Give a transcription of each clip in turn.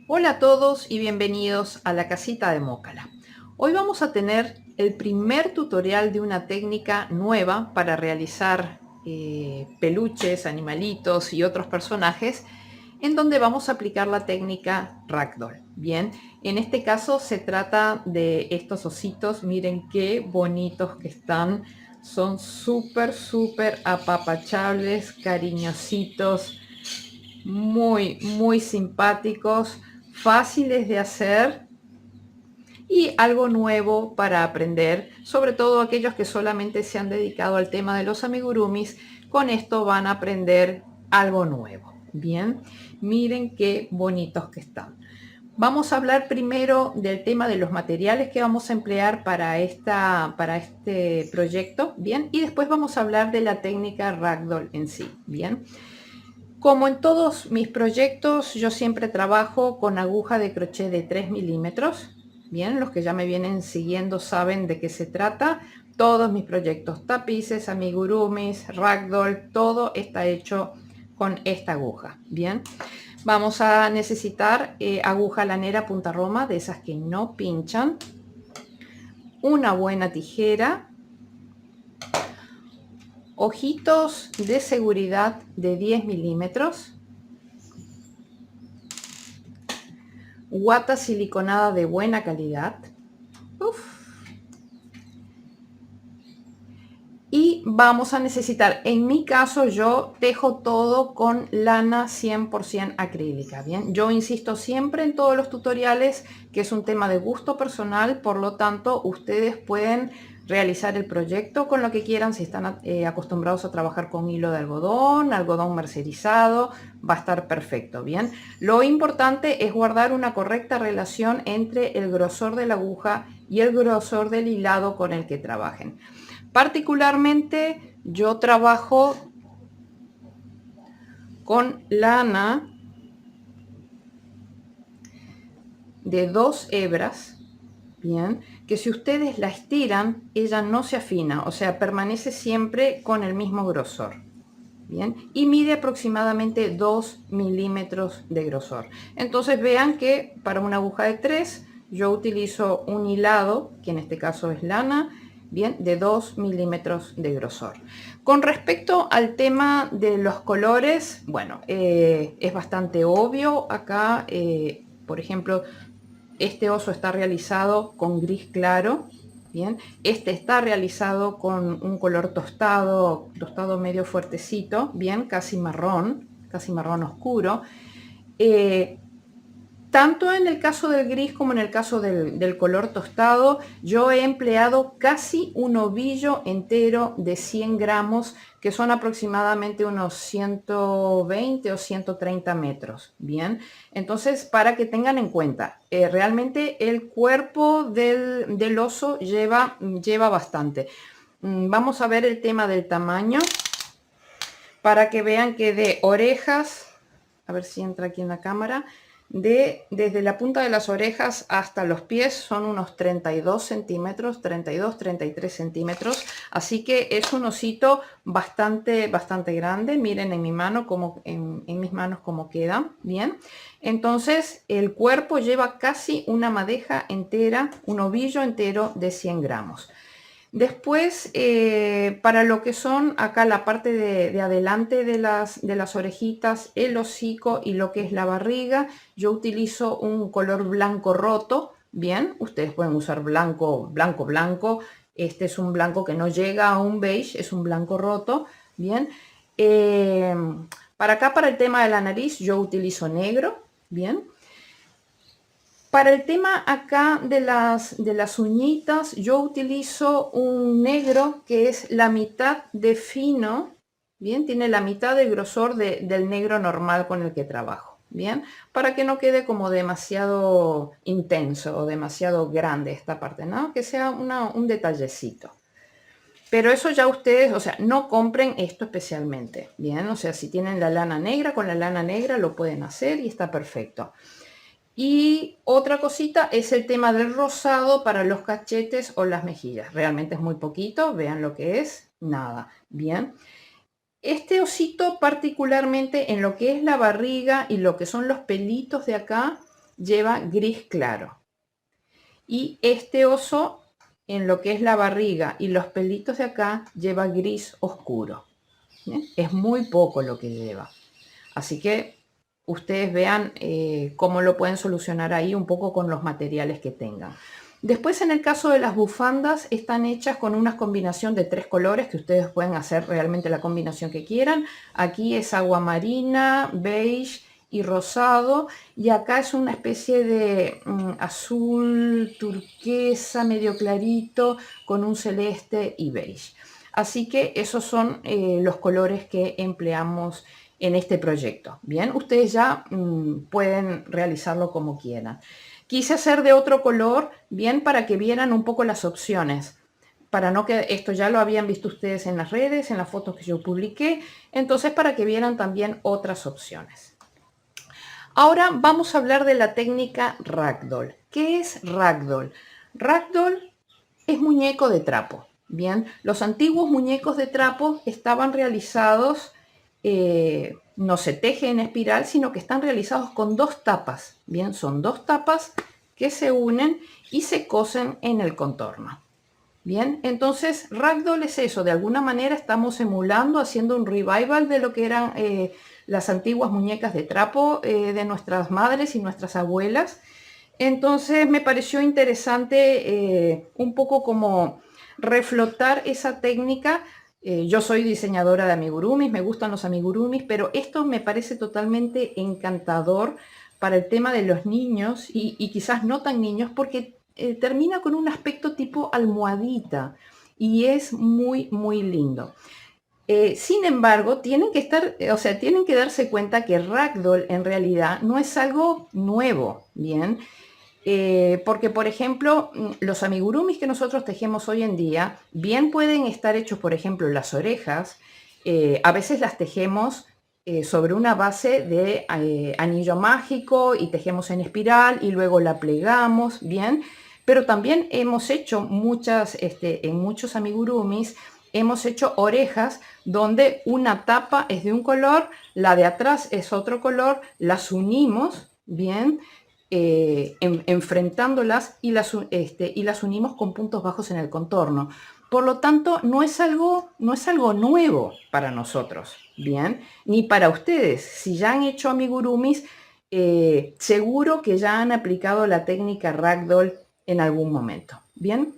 Hola a todos y bienvenidos a la casita de Mócala. Hoy vamos a tener el primer tutorial de una técnica nueva para realizar peluches, animalitos y otros personajes, en donde vamos a aplicar la técnica Ragdoll. Bien, en este caso se trata de estos ositos. Miren qué bonitos que están. Son súper apapachables, cariñositos, muy simpáticos, fáciles de hacer y algo nuevo para aprender, sobre todo aquellos que solamente se han dedicado al tema de los amigurumis. Con esto van a aprender algo nuevo. Bien, miren qué bonitos que están. Vamos a hablar primero del tema de los materiales que vamos a emplear para este proyecto, bien, y después vamos a hablar de la técnica Ragdoll en sí, bien. Como en todos mis proyectos, yo siempre trabajo con aguja de crochet de 3 milímetros. Bien, los que ya me vienen siguiendo saben de qué se trata. Todos mis proyectos, tapices, amigurumis, ragdoll, todo está hecho con esta aguja. Bien, vamos a necesitar aguja lanera punta roma, de esas que no pinchan, una buena tijera, ojitos de seguridad de 10 milímetros, guata siliconada de buena calidad. Uf. Y vamos a necesitar, en mi caso yo tejo todo con lana 100% acrílica. Bien, yo insisto siempre en todos los tutoriales que es un tema de gusto personal, por lo tanto ustedes pueden realizar el proyecto con lo que quieran. Si están acostumbrados a trabajar con hilo de algodón mercerizado, va a estar perfecto. Bien, lo importante es guardar una correcta relación entre el grosor de la aguja y el grosor del hilado con el que trabajen. Particularmente yo trabajo con lana de 2 hebras, bien, que si ustedes la estiran, ella no se afina, o sea, permanece siempre con el mismo grosor. Bien, y mide aproximadamente 2 milímetros de grosor. Entonces vean que para una aguja de 3 yo utilizo un hilado, que en este caso es lana, bien, de 2 milímetros de grosor. Con respecto al tema de los colores, bueno, es bastante obvio acá. Por ejemplo, este oso está realizado con gris claro. Bien, este está realizado con un color tostado medio fuertecito, bien, casi marrón oscuro. Tanto en el caso del gris como en el caso del color tostado, yo he empleado casi un ovillo entero de 100 gramos, que son aproximadamente unos 120 o 130 metros. Bien, entonces para que tengan en cuenta, realmente el cuerpo del oso lleva bastante. Vamos a ver el tema del tamaño, para que vean que de orejas, a ver si entra aquí en la cámara, desde la punta de las orejas hasta los pies son unos 32 centímetros, 33 centímetros, así que es un osito bastante grande. Miren en mi mano como en mis manos cómo queda. Bien, entonces el cuerpo lleva casi una madeja entera, un ovillo entero de 100 gramos. Después, para lo que son acá la parte de adelante de las orejitas, el hocico y lo que es la barriga, yo utilizo un color blanco roto. Bien, ustedes pueden usar blanco. Este es un blanco que no llega a un beige, es un blanco roto. Bien, eh, para acá, para el tema de la nariz, yo utilizo negro. Bien. Para el tema acá de las uñitas, yo utilizo un negro que es la mitad de fino. Bien, tiene la mitad de grosor del negro normal con el que trabajo. Bien, para que no quede como demasiado intenso o demasiado grande esta parte, ¿no? Que sea un detallecito. Pero eso ya ustedes, o sea, no compren esto especialmente. Bien, o sea, si tienen la lana negra, con la lana negra lo pueden hacer y está perfecto. Y otra cosita es el tema del rosado para los cachetes o las mejillas. Realmente es muy poquito, vean lo que es, nada. Bien. Este osito particularmente en lo que es la barriga y lo que son los pelitos de acá, lleva gris claro. Y este oso, en lo que es la barriga y los pelitos de acá, lleva gris oscuro. ¿Bien? Es muy poco lo que lleva. Así que ustedes vean cómo lo pueden solucionar ahí un poco con los materiales que tengan. Después, en el caso de las bufandas, están hechas con una combinación de 3 colores que ustedes pueden hacer realmente la combinación que quieran. Aquí es agua marina, beige y rosado, y acá es una especie de azul turquesa medio clarito con un celeste y beige. Así que esos son los colores que empleamos en este proyecto. Bien, ustedes ya pueden realizarlo como quieran. Quise hacer de otro color, bien, para que vieran un poco las opciones. Para no que esto ya lo habían visto ustedes en las redes, en las fotos que yo publiqué. Entonces, para que vieran también otras opciones. Ahora vamos a hablar de la técnica Ragdoll. ¿Qué es Ragdoll? Ragdoll es muñeco de trapo. Bien, los antiguos muñecos de trapo estaban realizados, no se teje en espiral, sino que están realizados con 2 tapas. Bien, son 2 tapas que se unen y se cosen en el contorno. Bien, entonces Ragdoll es eso, de alguna manera estamos emulando, haciendo un revival de lo que eran las antiguas muñecas de trapo de nuestras madres y nuestras abuelas. Entonces me pareció interesante un poco como reflotar esa técnica. Yo soy diseñadora de amigurumis, me gustan los amigurumis, pero esto me parece totalmente encantador para el tema de los niños y quizás no tan niños, porque termina con un aspecto tipo almohadita y es muy, muy lindo. Sin embargo, tienen que estar, o sea, tienen que darse cuenta que Ragdoll en realidad no es algo nuevo, ¿bien? Porque, por ejemplo, los amigurumis que nosotros tejemos hoy en día, bien pueden estar hechos, por ejemplo, las orejas, a veces las tejemos sobre una base de anillo mágico y tejemos en espiral y luego la plegamos, bien, pero también hemos hecho en muchos amigurumis, hemos hecho orejas donde una tapa es de un color, la de atrás es otro color, las unimos, bien, enfrentándolas y las unimos con puntos bajos en el contorno. Por lo tanto, no es algo nuevo para nosotros, ¿bien? Ni para ustedes. Si ya han hecho amigurumis, seguro que ya han aplicado la técnica Ragdoll en algún momento, ¿bien?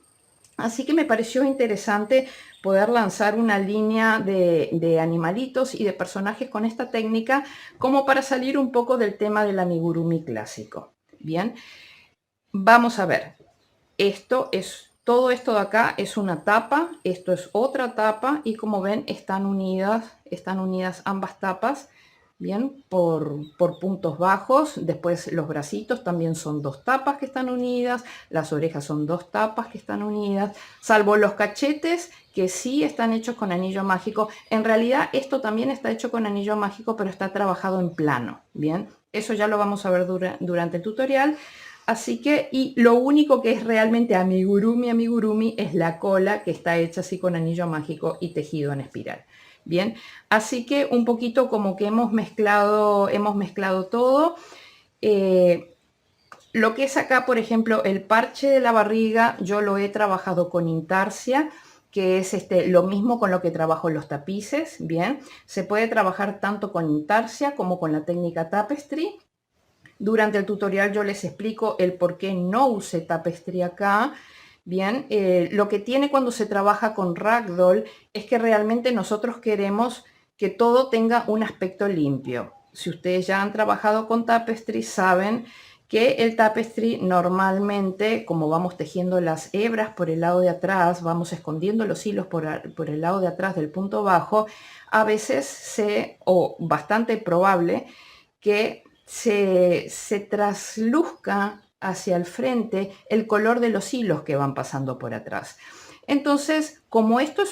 Así que me pareció interesante poder lanzar una línea de animalitos y de personajes con esta técnica como para salir un poco del tema del amigurumi clásico. Bien, vamos a ver. Todo esto de acá es una tapa, esto es otra tapa y como ven están unidas ambas tapas, bien, por puntos bajos. Después los bracitos también son 2 tapas que están unidas, las orejas son 2 tapas que están unidas, salvo los cachetes que sí están hechos con anillo mágico. En realidad esto también está hecho con anillo mágico, pero está trabajado en plano, bien. Eso ya lo vamos a ver durante el tutorial. Así que, y lo único que es realmente amigurumi es la cola, que está hecha así con anillo mágico y tejido en espiral. Bien, así que un poquito como que hemos mezclado todo. Lo que es acá, por ejemplo, el parche de la barriga, yo lo he trabajado con intarsia, que es lo mismo con lo que trabajo en los tapices. Bien, se puede trabajar tanto con intarsia como con la técnica tapestry. Durante el tutorial yo les explico el por qué no usé tapestry acá. Bien, lo que tiene cuando se trabaja con Ragdoll es que realmente nosotros queremos que todo tenga un aspecto limpio. Si ustedes ya han trabajado con tapestry, saben que el tapestry normalmente, como vamos tejiendo las hebras por el lado de atrás, vamos escondiendo los hilos por el lado de atrás del punto bajo, a veces o bastante probable, que se trasluzca hacia el frente el color de los hilos que van pasando por atrás. Entonces, como esto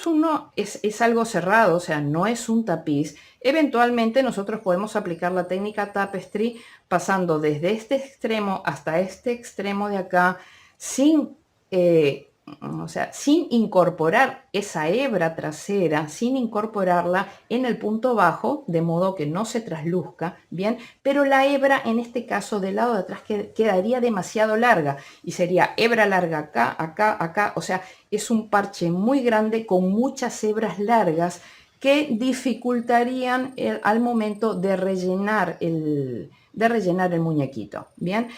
es algo cerrado, o sea, no es un tapiz, eventualmente nosotros podemos aplicar la técnica tapestry pasando desde este extremo hasta este extremo de acá sin o sea, sin incorporar esa hebra trasera, sin incorporarla en el punto bajo, de modo que no se trasluzca, bien, pero la hebra en este caso del lado de atrás quedaría demasiado larga y sería hebra larga acá, acá, acá, o sea, es un parche muy grande con muchas hebras largas que dificultarían al momento de rellenar el muñequito, bien.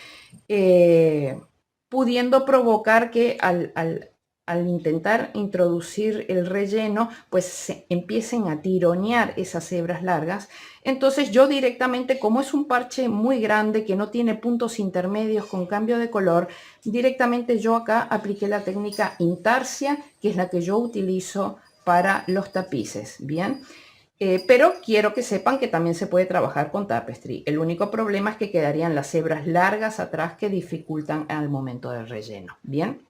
Pudiendo provocar que al intentar introducir el relleno, pues se empiecen a tironear esas hebras largas. Entonces yo directamente, como es un parche muy grande que no tiene puntos intermedios con cambio de color, directamente yo acá apliqué la técnica intarsia, que es la que yo utilizo para los tapices, ¿bien? Pero quiero que sepan que también se puede trabajar con tapestry. El único problema es que quedarían las hebras largas atrás que dificultan al momento del relleno. Bien.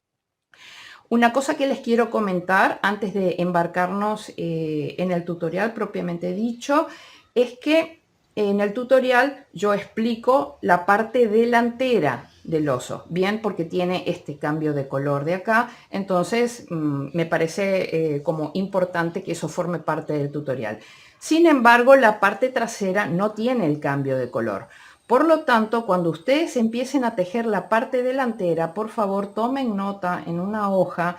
Una cosa que les quiero comentar antes de embarcarnos en el tutorial propiamente dicho es que en el tutorial yo explico la parte delantera del oso, bien, porque tiene este cambio de color de acá, entonces me parece como importante que eso forme parte del tutorial. Sin embargo, la parte trasera no tiene el cambio de color. Por lo tanto, cuando ustedes empiecen a tejer la parte delantera, por favor tomen nota en una hoja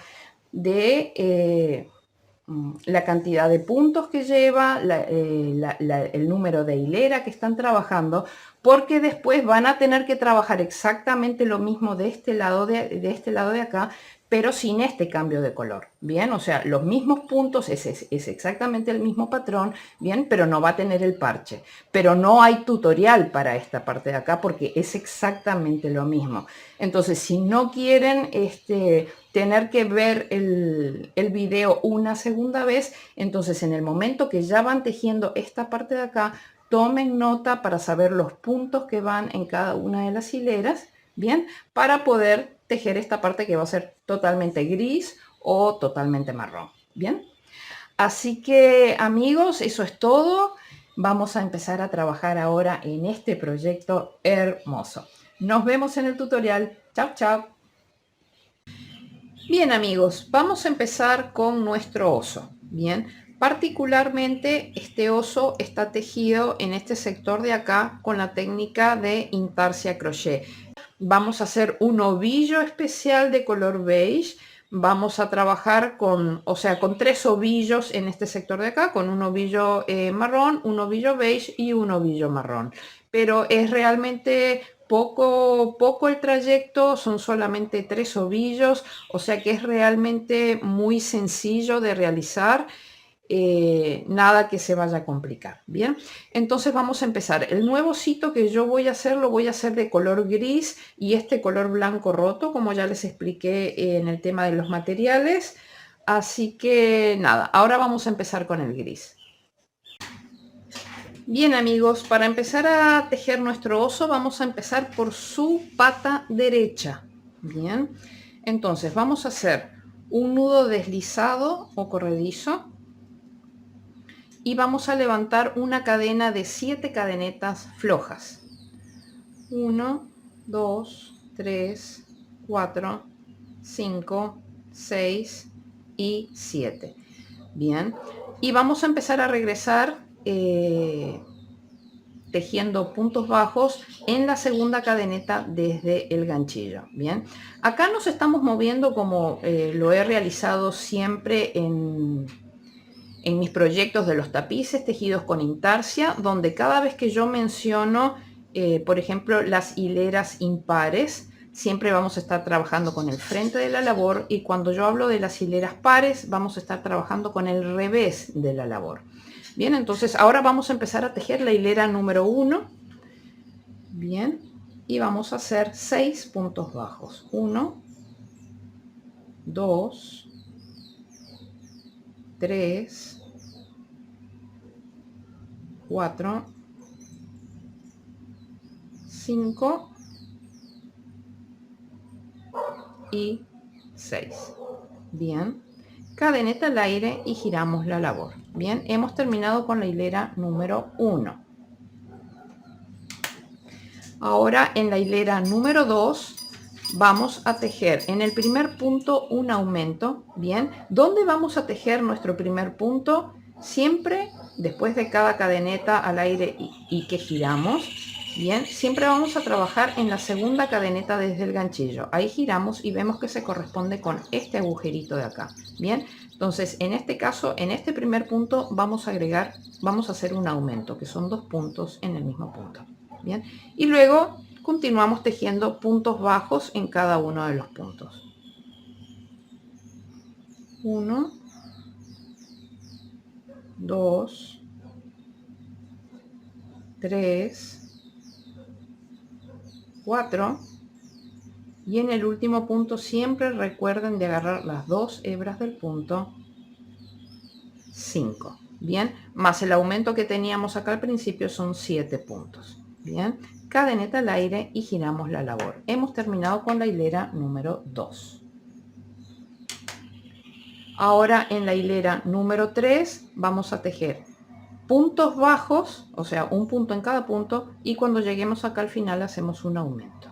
de la cantidad de puntos que lleva, el número de hilera que están trabajando, porque después van a tener que trabajar exactamente lo mismo de este lado de acá, pero sin este cambio de color, bien, o sea, los mismos puntos, es exactamente el mismo patrón, bien, pero no va a tener el parche, pero no hay tutorial para esta parte de acá porque es exactamente lo mismo. Entonces, si no quieren tener que ver el video una segunda vez, entonces en el momento que ya van tejiendo esta parte de acá, tomen nota para saber los puntos que van en cada una de las hileras, bien, para poder tejer esta parte que va a ser totalmente gris o totalmente marrón, bien. Así que amigos, eso es todo. Vamos a empezar a trabajar ahora en este proyecto hermoso. Nos vemos en el tutorial. Chao, chao. Bien amigos, vamos a empezar con nuestro oso. Bien, particularmente este oso está tejido en este sector de acá con la técnica de intarsia crochet. Vamos a hacer un ovillo especial de color beige. Vamos a trabajar con 3 ovillos en este sector de acá, con un ovillo marrón, un ovillo beige y un ovillo marrón. Pero es realmente poco el trayecto, son solamente 3 ovillos, o sea que es realmente muy sencillo de realizar. Nada que se vaya a complicar. Bien, entonces vamos a empezar. El nuevo osito que yo voy a hacer lo voy a hacer de color gris y este color blanco roto, como ya les expliqué en el tema de los materiales. Así que nada, ahora vamos a empezar con el gris. Bien amigos, para empezar a tejer nuestro oso vamos a empezar por su pata derecha. Bien, entonces vamos a hacer un nudo deslizado o corredizo y vamos a levantar una cadena de 7 cadenetas flojas. 1, 2, 3, 4, 5, 6 y 7. Bien, y vamos a empezar a regresar tejiendo puntos bajos en la segunda cadeneta desde el ganchillo. Bien, acá nos estamos moviendo como lo he realizado siempre en mis proyectos de los tapices tejidos con intarsia, donde cada vez que yo menciono, por ejemplo, las hileras impares, siempre vamos a estar trabajando con el frente de la labor, y cuando yo hablo de las hileras pares, vamos a estar trabajando con el revés de la labor. Bien, entonces ahora vamos a empezar a tejer la hilera número 1. Bien, y vamos a hacer 6 puntos bajos. 1, 2, 3, 4, 5 y 6. Bien, cadeneta al aire y giramos la labor. Bien, hemos terminado con la hilera número 1. Ahora en la hilera número 2 vamos a tejer en el primer punto un aumento. Bien, ¿dónde vamos a tejer nuestro primer punto? Siempre después de cada cadeneta al aire y que giramos. Bien, siempre vamos a trabajar en la segunda cadeneta desde el ganchillo. Ahí giramos y vemos que se corresponde con este agujerito de acá. Bien, entonces en este caso, en este primer punto vamos a agregar, vamos a hacer un aumento, que son 2 puntos en el mismo punto. Bien, y luego continuamos tejiendo puntos bajos en cada uno de los puntos. 1, 2, 3, 4 y en el último punto siempre recuerden de agarrar las 2 hebras del punto 5. Bien, más el aumento que teníamos acá al principio son 7 puntos. Bien, cadeneta al aire y giramos la labor. Hemos terminado con la hilera número 2. Ahora en la hilera número 3 vamos a tejer puntos bajos, o sea, un punto en cada punto, y cuando lleguemos acá al final hacemos un aumento.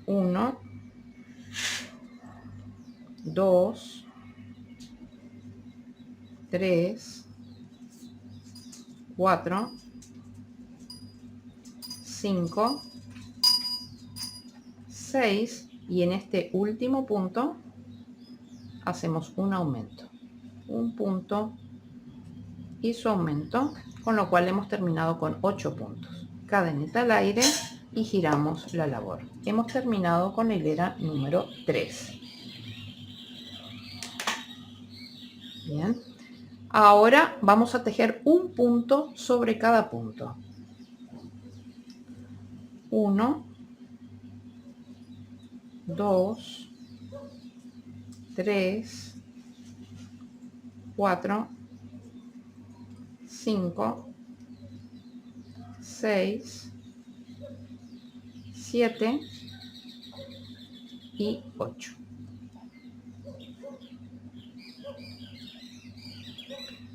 1, 2, 3, 4, 5, 6 y en este último punto hacemos un aumento, un punto y su aumento, con lo cual hemos terminado con 8 puntos. Cadeneta al aire y giramos la labor. Hemos terminado con la hilera número 3. Bien, ahora vamos a tejer un punto sobre cada punto. 1, 2, 3, 4, 5, 6, 7 y 8.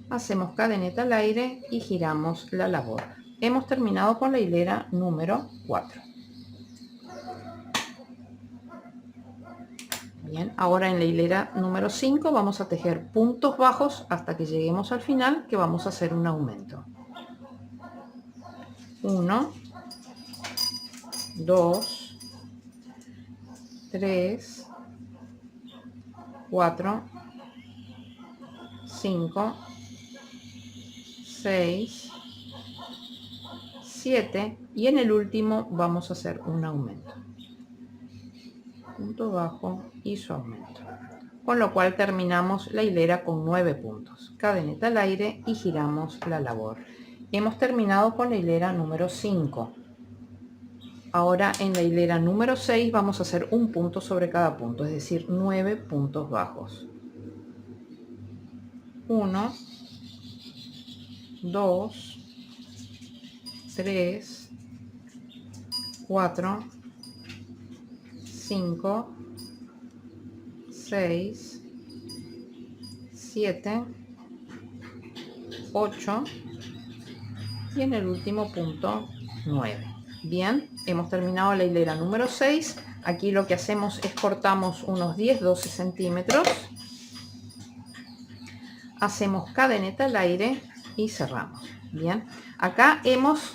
Hacemos cadeneta al aire y giramos la labor. Hemos terminado con la hilera número 4. Bien, ahora en la hilera número 5 vamos a tejer puntos bajos hasta que lleguemos al final, que vamos a hacer un aumento. 1, 2, 3, 4, 5, 6, 7 y en el último vamos a hacer un aumento. Punto bajo y su aumento. Con lo cual terminamos la hilera con 9 puntos. Cadeneta al aire y giramos la labor. Hemos terminado con la hilera número 5. Ahora en la hilera número 6 vamos a hacer un punto sobre cada punto, es decir, 9 puntos bajos. 1, 2, 3, 4, 5, 6, 7, 8 y en el último punto 9. Bien, hemos terminado la hilera número 6. Aquí lo que hacemos es cortamos unos 10-12 centímetros, hacemos cadeneta al aire y cerramos. Bien, acá hemos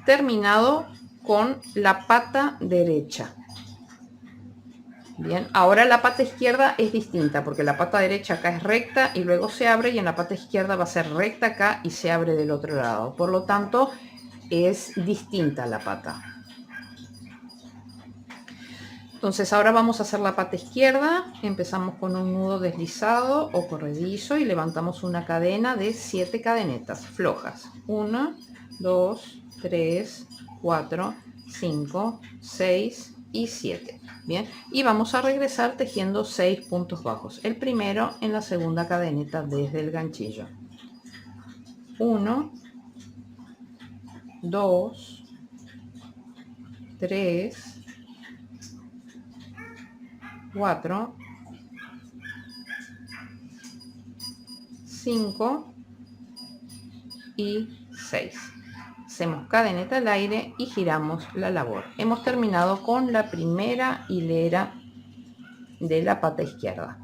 terminado con la pata derecha. Bien, ahora la pata izquierda es distinta porque la pata derecha acá es recta y luego se abre, y en la pata izquierda va a ser recta acá y se abre del otro lado. Por lo tanto, es distinta la pata. Entonces ahora vamos a hacer la pata izquierda. Empezamos con un nudo deslizado o corredizo y levantamos una cadena de 7 cadenetas flojas. 1, 2, 3, 4, 5, 6 y 7. Bien, y vamos a regresar tejiendo 6 puntos bajos. El primero en la segunda cadeneta desde el ganchillo. 1, 2, 3, 4, 5 y 6. hacemos cadeneta al aire y giramos la labor. Hemos terminado con la primera hilera de la pata izquierda.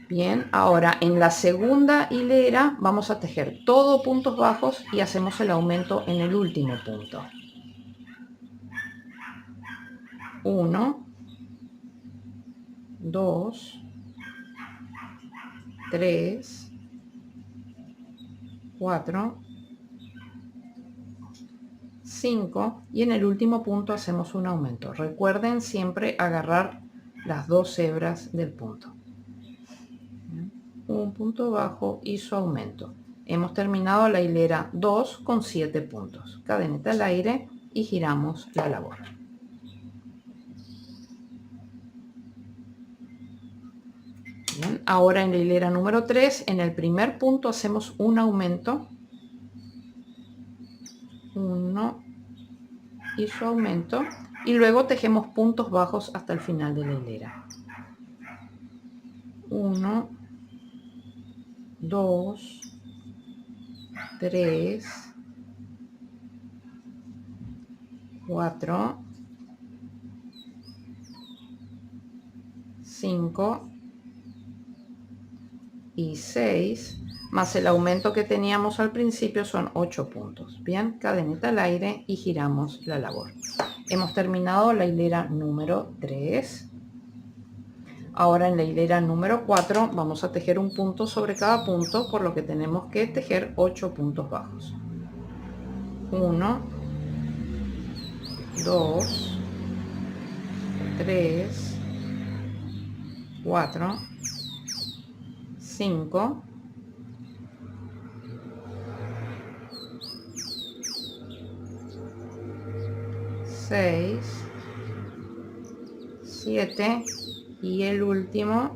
Bien, ahora en la segunda hilera vamos a tejer todo puntos bajos y hacemos el aumento en el último punto. 1, 2, 3, 4, 5 y en el último punto hacemos un aumento. Recuerden siempre agarrar las dos hebras del punto. Un punto bajo y su aumento. Hemos terminado la hilera 2 con 7 puntos. Cadeneta al aire y giramos la labor. Bien, ahora en la hilera número 3, en el primer punto hacemos un aumento. 1 y su aumento. Y luego tejemos puntos bajos hasta el final de la hilera. 1, 2, 3, 4, 5 y 6, más el aumento que teníamos al principio son 8 puntos. Bien, cadeneta al aire y giramos la labor. Hemos terminado la hilera número 3. Ahora en la hilera número 4 vamos a tejer un punto sobre cada punto, por lo que tenemos que tejer 8 puntos bajos. 1, 2, 3, 4, 5, 6, 7 y el último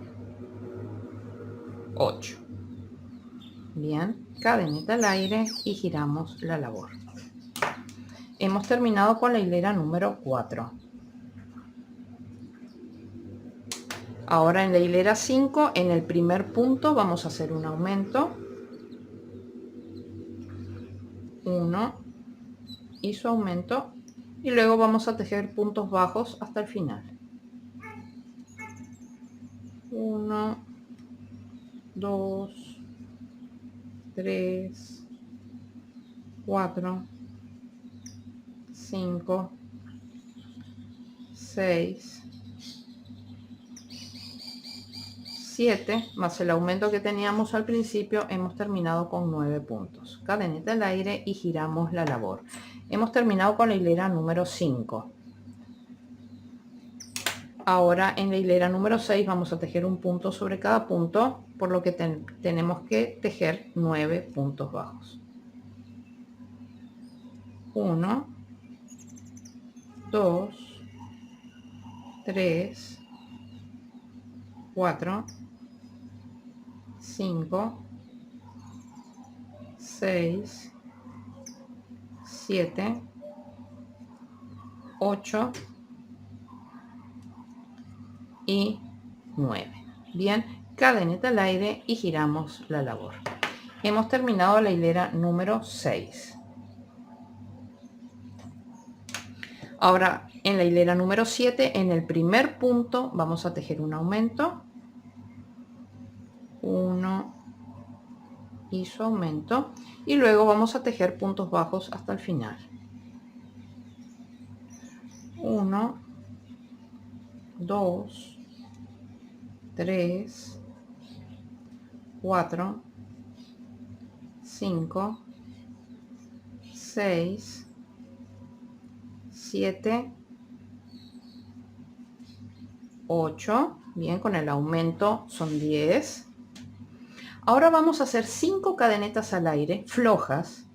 8. Bien, cadeneta al aire y giramos la labor. Hemos terminado con la hilera número 4. Ahora en la hilera 5, en el primer punto vamos a hacer un aumento. 1 y su aumento. Y luego vamos a tejer puntos bajos hasta el final. 1, 2, 3, 4, 5, 6, 7, más el aumento que teníamos al principio, hemos terminado con 9 puntos. Cadeneta al aire y giramos la labor. Hemos terminado con la hilera número 5. Ahora en la hilera número 6 vamos a tejer un punto sobre cada punto, por lo que tenemos que tejer 9 puntos bajos. 1, 2, 3, 4, 5, 6, 7, 8 y 9. Bien, cadeneta al aire y giramos la labor. Hemos terminado la hilera número 6. Ahora en la hilera número 7, en el primer punto vamos a tejer un aumento. 1 y su aumento. Y luego vamos a tejer puntos bajos hasta el final. 1, 2, 3, 4, 5, 6, 7, 8. Bien, con el aumento son 10. Ahora vamos a hacer 5 cadenetas al aire flojas.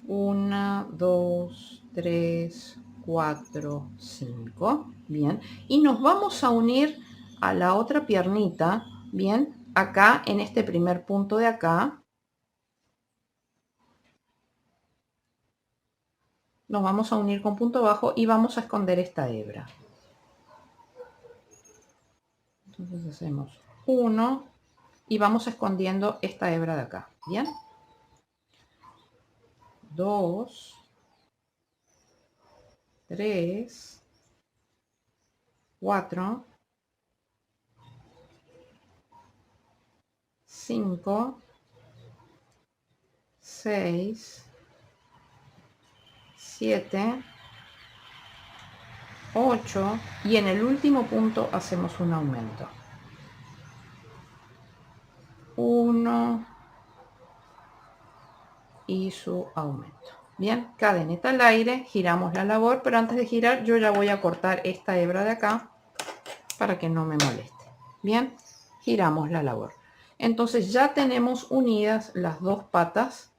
1, 2, 3, 4, 5. Bien, y nos vamos a unir a la otra piernita. Bien, acá en este primer punto de acá nos vamos a unir con punto bajo y vamos a esconder esta hebra. Entonces hacemos 1 y vamos escondiendo esta hebra de acá. Bien, 2, 3, 4, 5, 6, 7, 8 y en el último punto hacemos un aumento. 1 y su aumento. Bien, cadeneta al aire, giramos la labor, pero antes de girar yo ya voy a cortar esta hebra de acá para que no me moleste. Bien, giramos la labor. Entonces ya tenemos unidas las dos patas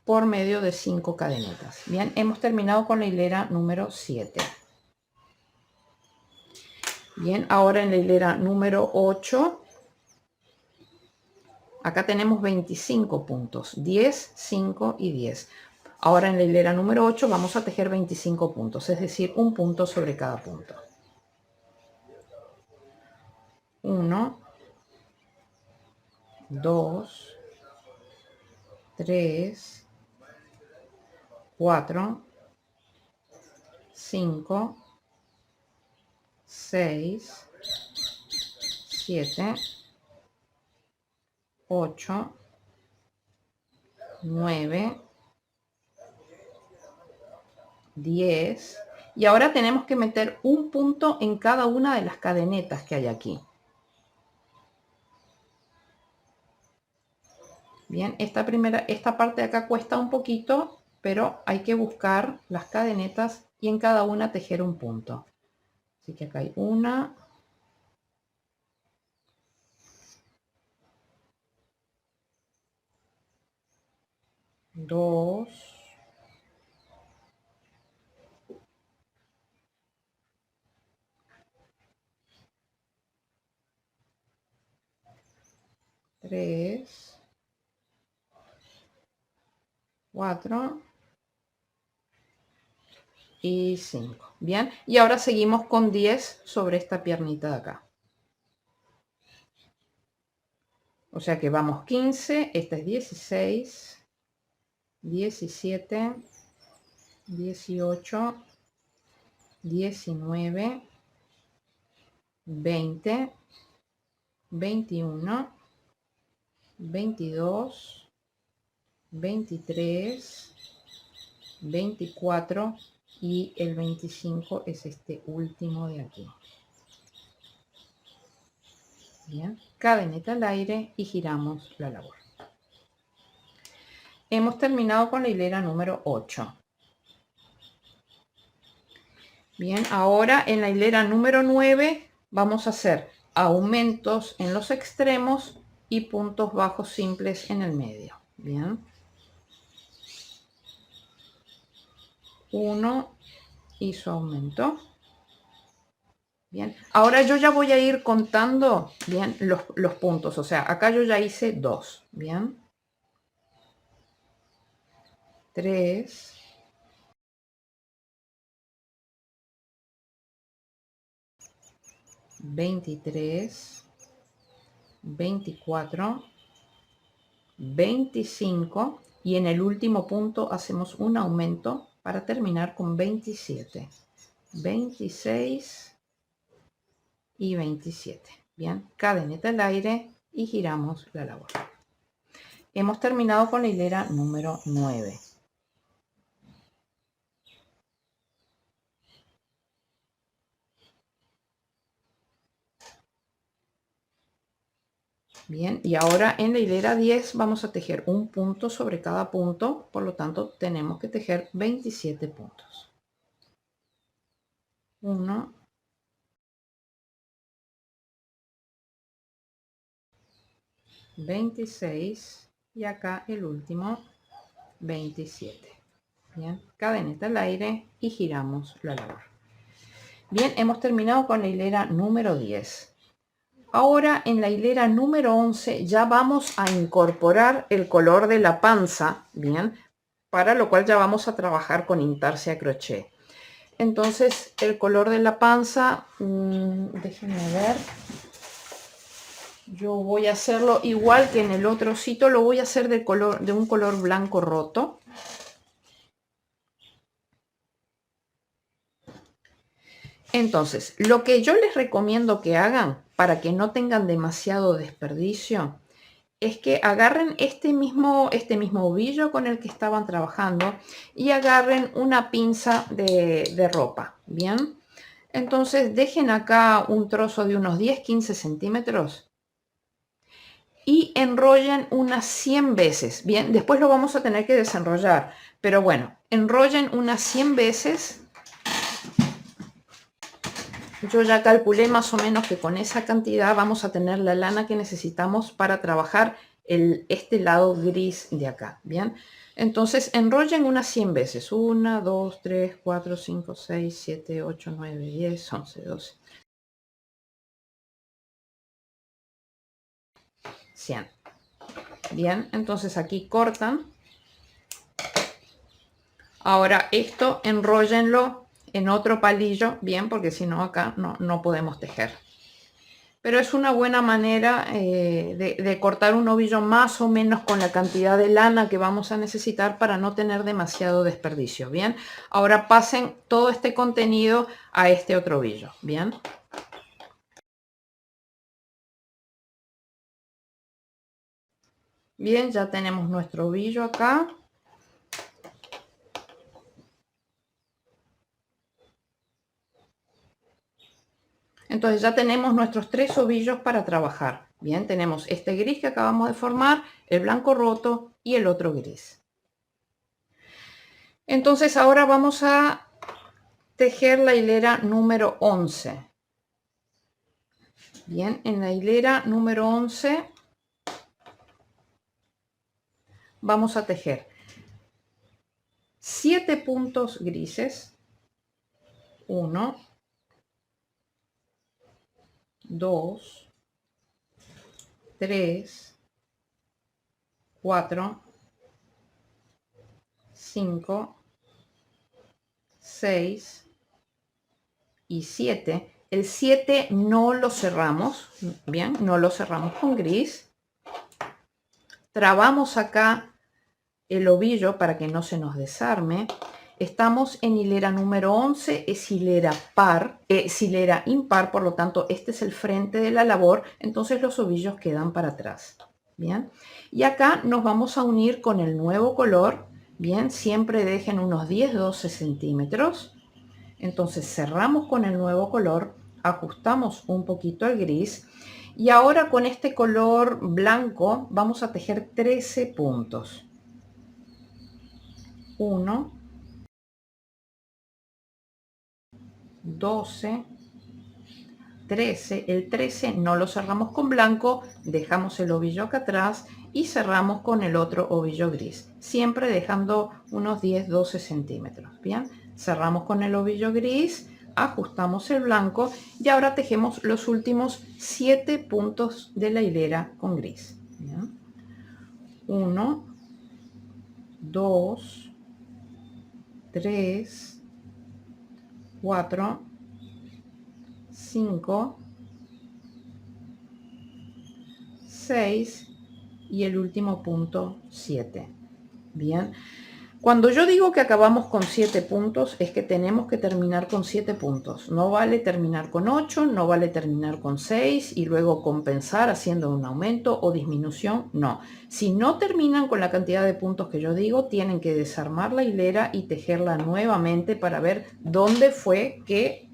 por medio de 5 cadenetas. Bien, hemos terminado con la hilera número 7. Bien, ahora en la hilera número 8, acá tenemos 25 puntos, 10, 5 y 10. Ahora en la hilera número 8 vamos a tejer 25 puntos, es decir, un punto sobre cada punto. 1, 2, 3, 4, 5, 6, 7, 8, 9, 10 y ahora tenemos que meter un punto en cada una de las cadenetas que hay aquí. Bien, esta parte de acá cuesta un poquito, pero hay que buscar las cadenetas y en cada una tejer un punto. Así que acá hay una, 2, 3, 4 y 5. Bien, y ahora seguimos con 10 sobre esta piernita de acá. O sea que vamos 15, esta es 16, 17, 18, 19, 20, 21, 22, 23, 24 y el 25 es este último de aquí. Bien, cadeneta al aire y giramos la labor. Hemos terminado con la hilera número 8. Bien, ahora en la hilera número 9 vamos a hacer aumentos en los extremos y puntos bajos simples en el medio. Bien. 1 y su aumento. Bien, ahora yo ya voy a ir contando bien los puntos, o sea, acá yo ya hice 2, bien, 3, 23, 24, 25 y en el último punto hacemos un aumento para terminar con 27, 26 y 27. Bien, cadeneta al aire y giramos la labor. Hemos terminado con la hilera número 9. Bien, y ahora en la hilera 10 vamos a tejer un punto sobre cada punto, por lo tanto tenemos que tejer 27 puntos. 1, 26 y acá el último 27. Bien, cadeneta al aire y giramos la labor. Bien, hemos terminado con la hilera número 10. Ahora en la hilera número 11 ya vamos a incorporar el color de la panza, bien, para lo cual ya vamos a trabajar con intarsia crochet. Entonces el color de la panza, déjenme ver, Yo voy a hacerlo igual que en el otro sitio, lo voy a hacer de un color blanco roto. Entonces, lo que yo les recomiendo que hagan para que no tengan demasiado desperdicio es que agarren este mismo ovillo con el que estaban trabajando y agarren una pinza de ropa, ¿bien? Entonces dejen acá un trozo de unos 10-15 centímetros y enrollen unas 100 veces, ¿bien? Después lo vamos a tener que desenrollar, pero bueno, enrollen unas 100 veces. Yo ya calculé más o menos que con esa cantidad vamos a tener la lana que necesitamos para trabajar este lado gris de acá, ¿bien? Entonces enrollen unas 100 veces. 1, 2, 3, 4, 5, 6, 7, 8, 9, 10, 11, 12. 100. Bien, entonces aquí cortan. Ahora esto enróllenlo en otro palillo, bien, porque si no acá no podemos tejer. Pero es una buena manera de cortar un ovillo más o menos con la cantidad de lana que vamos a necesitar para no tener demasiado desperdicio, ¿bien? Ahora pasen todo este contenido a este otro ovillo, ¿bien? Bien, ya tenemos nuestro ovillo acá. Entonces ya tenemos nuestros 3 ovillos para trabajar. Bien, tenemos este gris que acabamos de formar, el blanco roto y el otro gris. Entonces ahora vamos a tejer la hilera número 11. Bien, en la hilera número 11 vamos a tejer 7 puntos grises. 1, 2, 3, 4, 5, 6 y 7. El 7 no lo cerramos, bien, no lo cerramos con gris. Trabamos acá el ovillo para que no se nos desarme. Estamos en hilera número 11, es hilera impar, por lo tanto este es el frente de la labor, entonces los ovillos quedan para atrás. Bien, y acá nos vamos a unir con el nuevo color. Bien, siempre dejen unos 10-12 centímetros. Entonces cerramos con el nuevo color, ajustamos un poquito el gris y ahora con este color blanco vamos a tejer 13 puntos. 1, 12, 13. El 13 no lo cerramos con blanco, dejamos el ovillo acá atrás y cerramos con el otro ovillo gris, siempre dejando unos 10-12 centímetros. Bien, cerramos con el ovillo gris, ajustamos el blanco y ahora tejemos los últimos 7 puntos de la hilera con gris. Bien. 1, 2, 3, 4, 5, 6 y el último punto 7. Bien, cuando yo digo que acabamos con 7 puntos es que tenemos que terminar con 7 puntos. No vale terminar con 8, no vale terminar con 6 y luego compensar haciendo un aumento o disminución. No, si no terminan con la cantidad de puntos que yo digo, tienen que desarmar la hilera y tejerla nuevamente para ver dónde fue que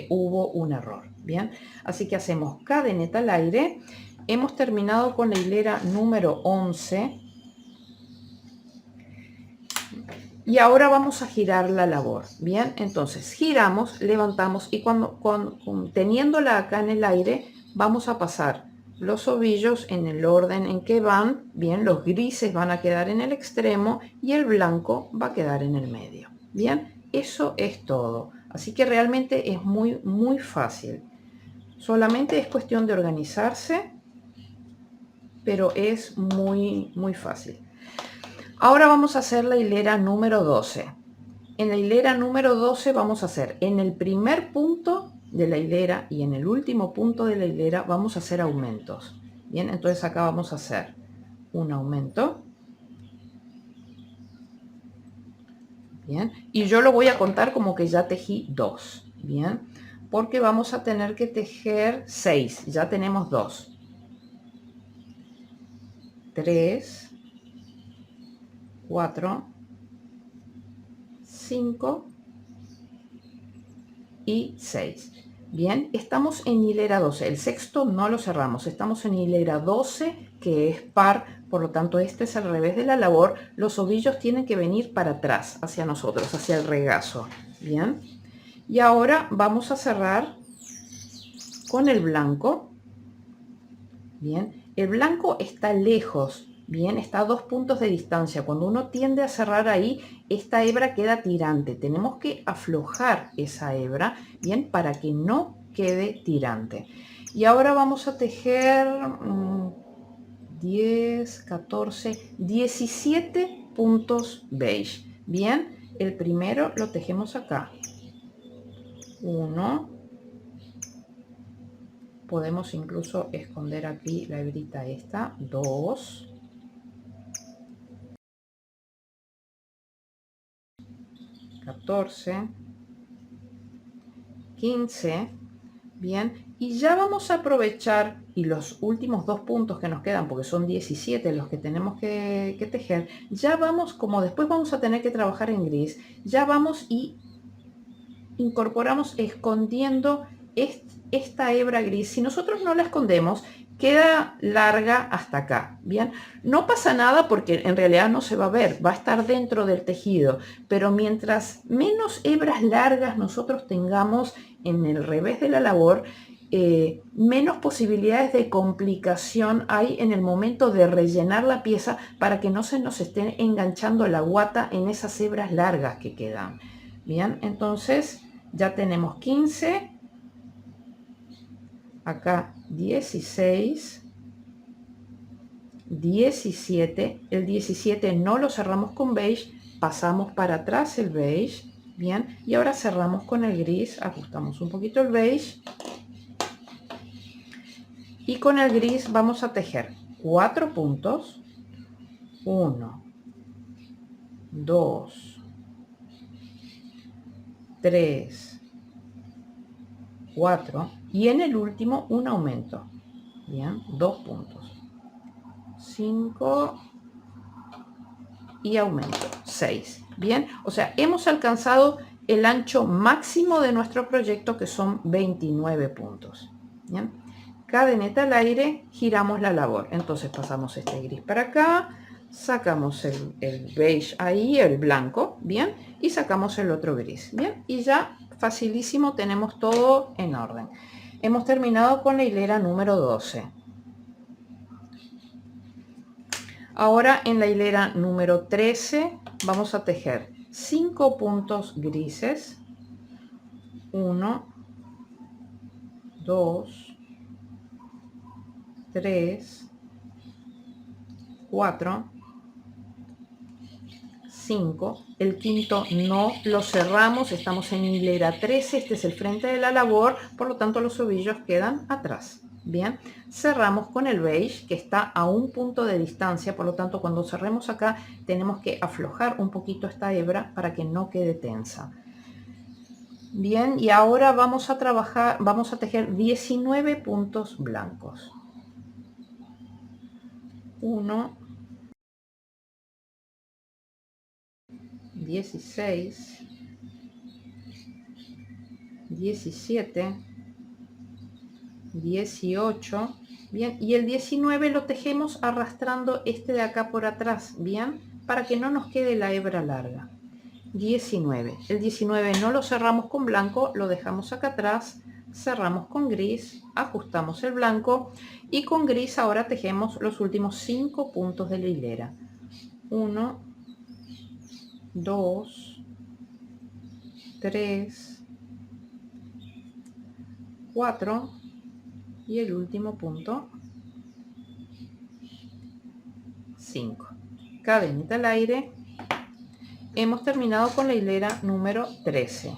hubo un error. Bien, así que hacemos cadeneta al aire. Hemos terminado con la hilera número 11 y ahora vamos a girar la labor. Bien, entonces giramos, levantamos y teniéndola acá en el aire vamos a pasar los ovillos en el orden en que van. Bien, los grises van a quedar en el extremo y el blanco va a quedar en el medio. Bien, eso es todo. Así que realmente es muy fácil. Solamente es cuestión de organizarse, pero es muy fácil. Ahora vamos a hacer la hilera número 12. En la hilera número 12 vamos a hacer en el primer punto de la hilera y en el último punto de la hilera vamos a hacer aumentos. Bien, entonces acá vamos a hacer un aumento. Bien, y yo lo voy a contar como que ya tejí 2. Bien, porque vamos a tener que tejer 6. Ya tenemos 2. 3, 4, 5 y 6. Bien, estamos en hilera 12. El sexto no lo cerramos. Estamos en hilera 12, que es par. Por lo tanto, este es al revés de la labor. Los ovillos tienen que venir para atrás, hacia nosotros, hacia el regazo. Bien. Y ahora vamos a cerrar con el blanco. Bien, el blanco está lejos, bien, está a 2 puntos de distancia. Cuando uno tiende a cerrar ahí, esta hebra queda tirante. Tenemos que aflojar esa hebra, bien, para que no quede tirante. Y ahora vamos a tejer 10, 14, 17 puntos beige. Bien, el primero lo tejemos acá. 1. Podemos incluso esconder aquí la hebrita esta. 2, 14, 15, bien, y ya vamos a aprovechar, y los últimos 2 puntos que nos quedan, porque son 17 los que tenemos que tejer, ya vamos, como después vamos a tener que trabajar en gris, ya vamos y incorporamos escondiendo esta hebra gris. Si nosotros no la escondemos, queda larga hasta acá. Bien, no pasa nada porque en realidad no se va a ver, va a estar dentro del tejido, pero mientras menos hebras largas nosotros tengamos en el revés de la labor, menos posibilidades de complicación hay en el momento de rellenar la pieza para que no se nos esté enganchando la guata en esas hebras largas que quedan. Bien, entonces ya tenemos 15, acá 16, 17, el 17 no lo cerramos con beige, pasamos para atrás el beige, bien, y ahora cerramos con el gris, ajustamos un poquito el beige, y con el gris vamos a tejer 4 puntos, 1, 2, 3, 4, y en el último un aumento, bien, 2 puntos, 5 y aumento 6. Bien, o sea, hemos alcanzado el ancho máximo de nuestro proyecto, que son 29 puntos. Bien, cadeneta al aire, giramos la labor. Entonces pasamos este gris para acá, sacamos el beige ahí, el blanco, bien, y sacamos el otro gris, bien, y ya facilísimo, tenemos todo en orden. Hemos terminado con la hilera número 12. Ahora en la hilera número 13 vamos a tejer 5 puntos grises, 1, 2, 3, 4, 5, el quinto no lo cerramos, estamos en hilera 13, este es el frente de la labor, por lo tanto los ovillos quedan atrás. Bien, cerramos con el beige, que está a un punto de distancia, por lo tanto cuando cerremos acá tenemos que aflojar un poquito esta hebra para que no quede tensa. Bien, y ahora vamos a trabajar, vamos a tejer 19 puntos blancos. 1, 16, 17, 18, bien, y el 19 lo tejemos arrastrando este de acá por atrás, bien, para que no nos quede la hebra larga. 19, el 19 no lo cerramos con blanco, lo dejamos acá atrás, cerramos con gris, ajustamos el blanco y con gris ahora tejemos los últimos 5 puntos de la hilera. 1, 2, 3, 4 y el último punto 5. Cadenita al aire. Hemos terminado con la hilera número 13.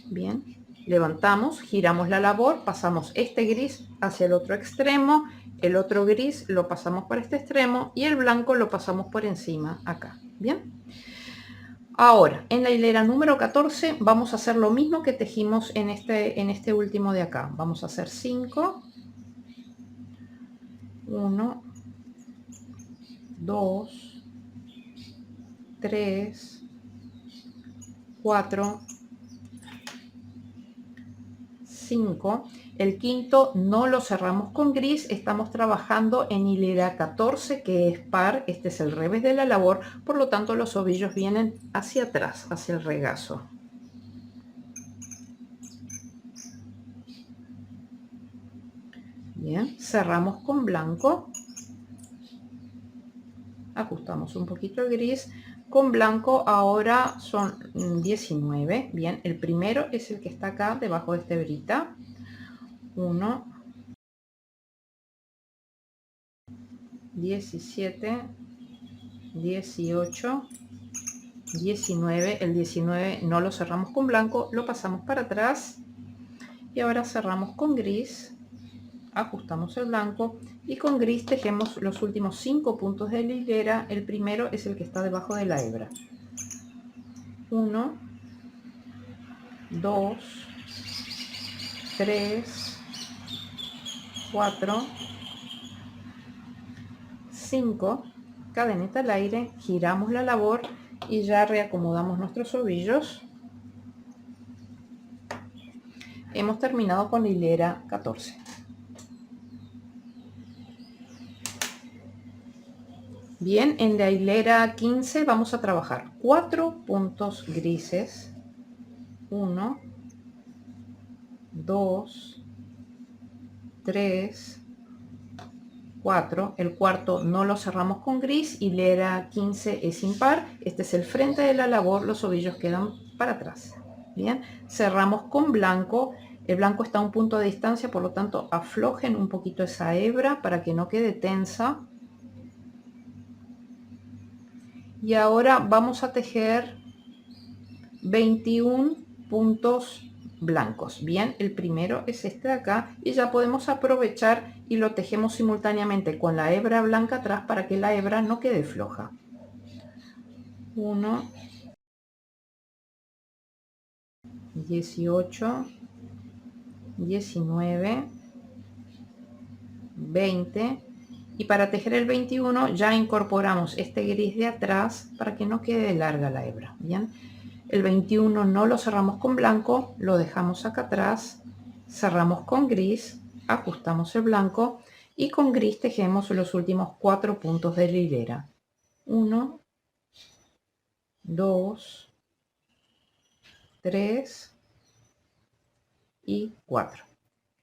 Bien, levantamos, giramos la labor, pasamos este gris hacia el otro extremo, el otro gris lo pasamos por este extremo y el blanco lo pasamos por encima acá. Bien, ahora en la hilera número 14 vamos a hacer lo mismo que tejimos en este último de acá. Vamos a hacer 5, 1, 2, 3, 4, 5. El quinto no lo cerramos con gris, estamos trabajando en hilera 14 que es par, este es el revés de la labor, por lo tanto los ovillos vienen hacia atrás, hacia el regazo. Bien, cerramos con blanco, ajustamos un poquito el gris, con blanco ahora son 19, bien, el primero es el que está acá debajo de esta hebrita, 1, 17, 18, 19, el 19 no lo cerramos con blanco, lo pasamos para atrás y ahora cerramos con gris, ajustamos el blanco y con gris tejemos los últimos 5 puntos de la hilera. El primero es el que está debajo de la hebra, 1, 2, 3, 4, 5, cadeneta al aire, giramos la labor y ya reacomodamos nuestros ovillos. Hemos terminado con la hilera 14. Bien, en la hilera 15 vamos a trabajar 4 puntos grises, 1, 2, 3, 4, el cuarto no lo cerramos con gris, hilera 15 es impar, este es el frente de la labor, los ovillos quedan para atrás. Bien, cerramos con blanco, el blanco está a un punto de distancia, por lo tanto aflojen un poquito esa hebra para que no quede tensa. Y ahora vamos a tejer 21 puntos blancos. Bien, el primero es este de acá y ya podemos aprovechar y lo tejemos simultáneamente con la hebra blanca atrás para que la hebra no quede floja. 1, 18, 19, 20 y para tejer el 21 ya incorporamos este gris de atrás para que no quede larga la hebra. Bien, el 21 no lo cerramos con blanco, lo dejamos acá atrás, cerramos con gris, ajustamos el blanco y con gris tejemos los últimos 4 puntos de la hilera. 1, 2, 3 y 4.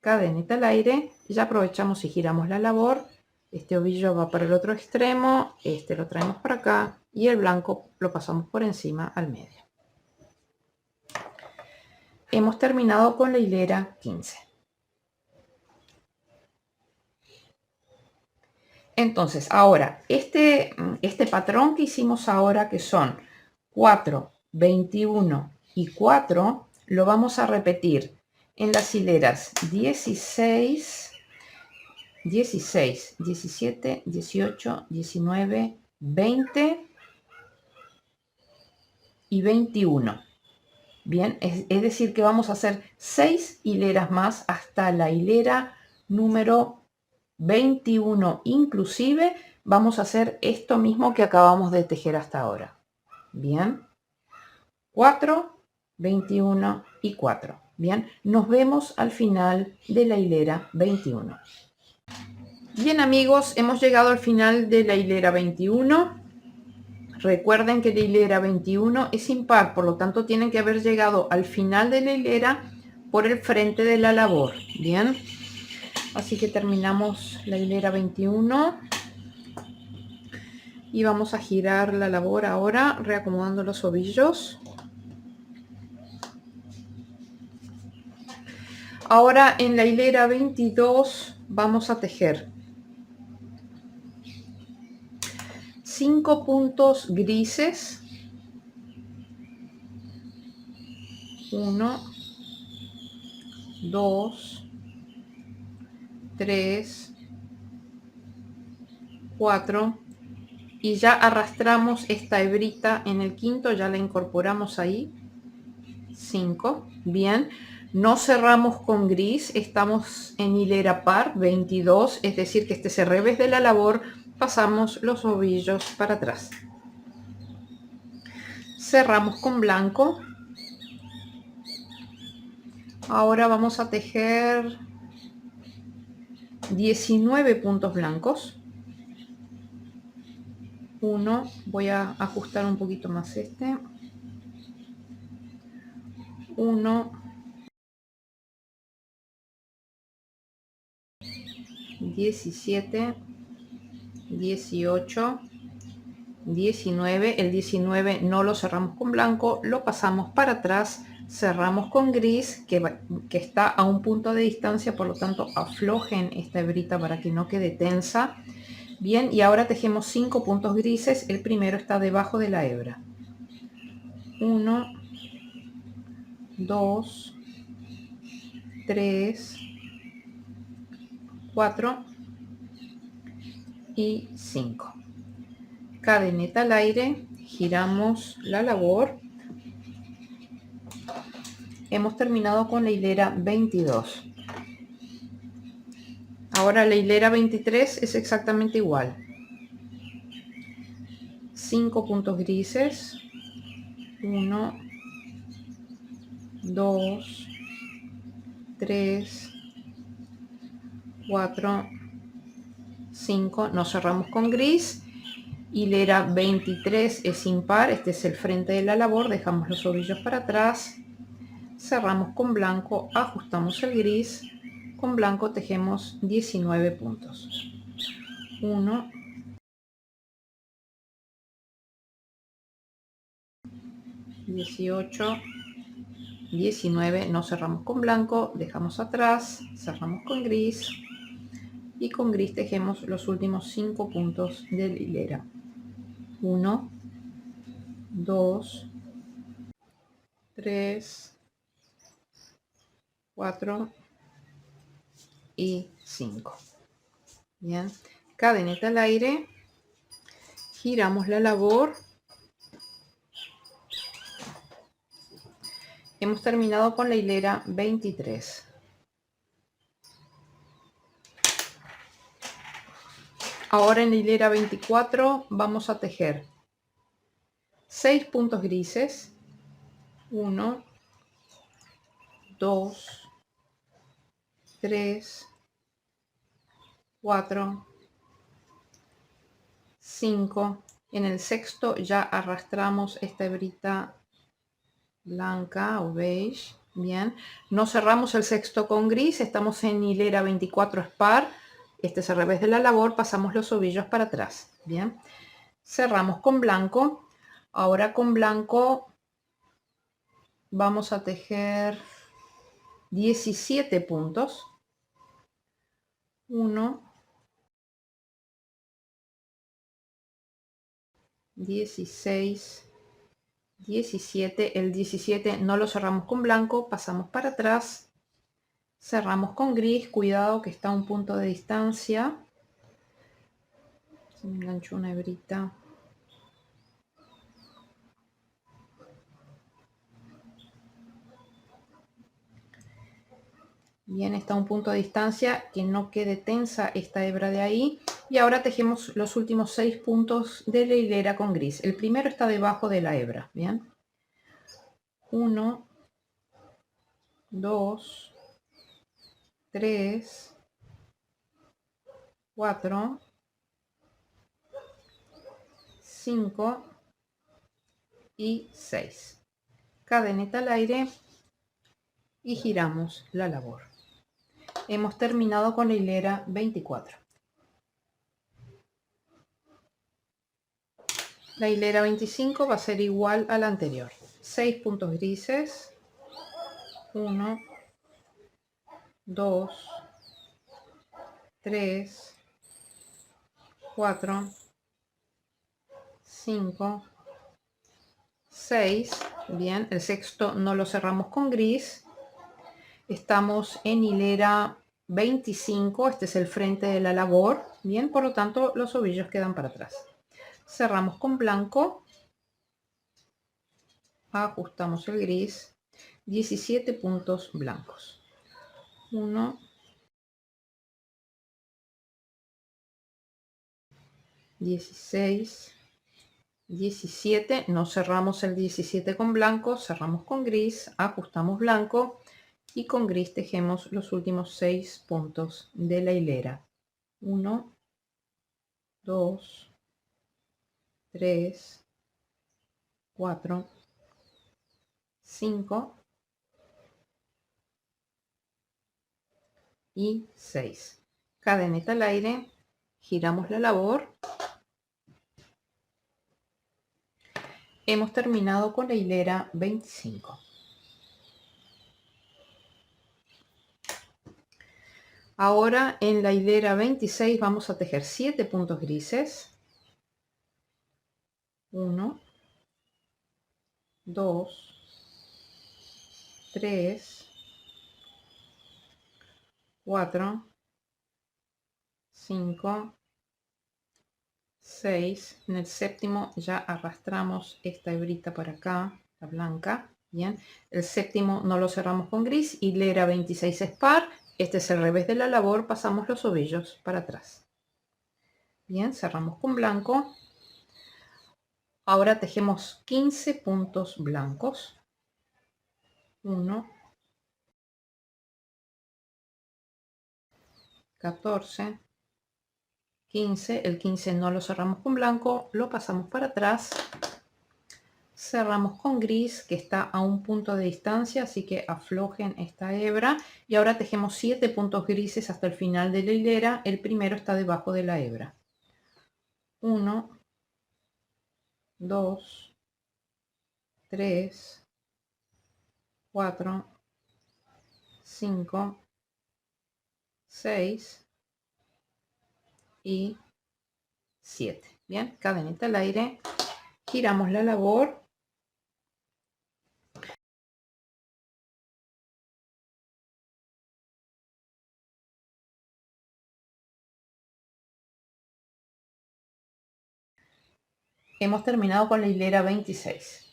Cadeneta al aire, ya aprovechamos y giramos la labor. Este ovillo va para el otro extremo, este lo traemos para acá y el blanco lo pasamos por encima al medio. Hemos terminado con la hilera 15. Entonces, ahora, este patrón que hicimos ahora, que son 4, 21 y 4, lo vamos a repetir en las hileras 16, 16, 17, 18, 19, 20 y 21. Bien, es decir que vamos a hacer 6 hileras más hasta la hilera número 21 inclusive. Vamos a hacer esto mismo que acabamos de tejer hasta ahora. Bien, 4, 21 y 4. Bien, nos vemos al final de la hilera 21. Bien amigos, hemos llegado al final de la hilera 21. Recuerden que la hilera 21 es impar, por lo tanto tienen que haber llegado al final de la hilera por el frente de la labor. Bien, así que terminamos la hilera 21 y vamos a girar la labor ahora reacomodando los ovillos. Ahora en la hilera 22 vamos a tejer 5 puntos grises, 1, 2, 3, 4 y ya arrastramos esta hebrita en el quinto, ya la incorporamos ahí. 5, bien, no cerramos con gris, estamos en hilera par 22, es decir que este es el revés de la labor, pasamos los ovillos para atrás, cerramos con blanco. Ahora vamos a tejer 19 puntos blancos. 1, voy a ajustar un poquito más este. 1, 17, 18, 19. El 19 no lo cerramos con blanco, lo pasamos para atrás, cerramos con gris que está a un punto de distancia, por lo tanto aflojen esta hebrita para que no quede tensa. Bien, y ahora tejemos 5 puntos grises. El primero está debajo de la hebra. 1, 2, 3, 4 y 5. Cadeneta al aire, giramos la labor. Hemos terminado con la hilera 22. Ahora la hilera 23 es exactamente igual. 5 puntos grises. 1, 2, 3, 4, 5. Nos cerramos con gris. Hilera 23 es impar, este es el frente de la labor, dejamos los ovillos para atrás, cerramos con blanco, ajustamos el gris, con blanco tejemos 19 puntos. 1, 18, 19, no cerramos con blanco, dejamos atrás, cerramos con gris y con gris tejemos los últimos 5 puntos de la hilera. 1, 2, 3, 4 y 5. Bien, cadeneta al aire, giramos la labor. Hemos terminado con la hilera 23. Ahora en la hilera 24 vamos a tejer 6 puntos grises. 1, 2, 3, 4, 5. En el sexto ya arrastramos esta hebrita blanca o beige. Bien, no cerramos el sexto con gris, estamos en hilera 24 par. Este es el revés de la labor, pasamos los ovillos para atrás. Bien, cerramos con blanco. Ahora con blanco vamos a tejer 17 puntos. 1, 16, 17. El 17 no lo cerramos con blanco, pasamos para atrás, cerramos con gris. Cuidado que está a un punto de distancia. Se me enganchó una hebrita. Bien, está a un punto de distancia, que no quede tensa esta hebra de ahí. Y ahora tejemos los últimos 6 puntos de la hilera con gris. El primero está debajo de la hebra. Bien, 1, 2, 3, 4, 5 y 6. Cadeneta al aire y giramos la labor. Hemos terminado con la hilera 24. La hilera 25 va a ser igual a la anterior. 6 puntos grises. 1, 2, 3, 4, 5, 6. Bien, el sexto no lo cerramos con gris. Estamos en hilera 25, este es el frente de la labor, bien, por lo tanto los ovillos quedan para atrás. Cerramos con blanco, ajustamos el gris, 17 puntos blancos. 1, 16, 17, no cerramos el 17 con blanco, cerramos con gris, ajustamos blanco y con gris tejemos los últimos 6 puntos de la hilera. 1, 2, 3, 4, 5 y 6. Cadeneta al aire, giramos la labor. Hemos terminado con la hilera 25. Ahora en la hilera 26 vamos a tejer 7 puntos grises. 1, 2, 3, 4, 5, 6. En el séptimo ya arrastramos esta hebrita para acá, la blanca. Bien, el séptimo no lo cerramos con gris. Hilera 26 es par. Este es el revés de la labor. Pasamos los ovillos para atrás. Bien, cerramos con blanco. Ahora tejemos 15 puntos blancos. 1, 14, 15. El 15 no lo cerramos con blanco, lo pasamos para atrás. Cerramos con gris, que está a un punto de distancia, así que aflojen esta hebra. Y ahora tejemos 7 puntos grises hasta el final de la hilera. El primero está debajo de la hebra. 1, 2, 3, 4, 5, 6 y 7. Bien, cadeneta al aire, giramos la labor. Hemos terminado con la hilera 26.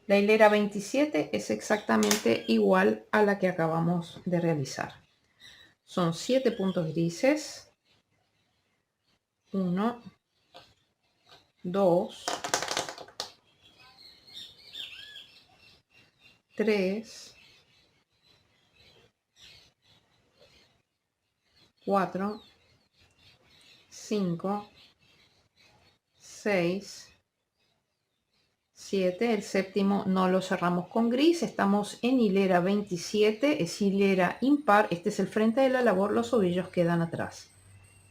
La hilera 27 es exactamente igual a la que acabamos de realizar. Son 7 puntos grises. 1, 2, 3, 4, 5, 6, 7. El séptimo no lo cerramos con gris. Estamos en hilera 27, es hilera impar. Este es el frente de la labor, los ovillos quedan atrás.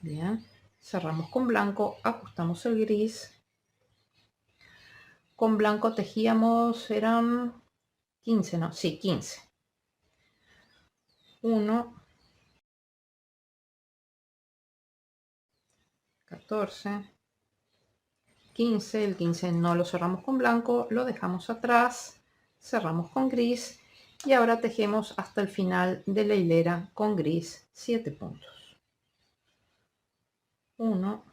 Bien, cerramos con blanco, ajustamos el gris. Con blanco tejíamos, eran 15, ¿no? Sí, 15. 1, 14, 15. El 15 no lo cerramos con blanco, lo dejamos atrás, cerramos con gris y ahora tejemos hasta el final de la hilera con gris 7 puntos. 1,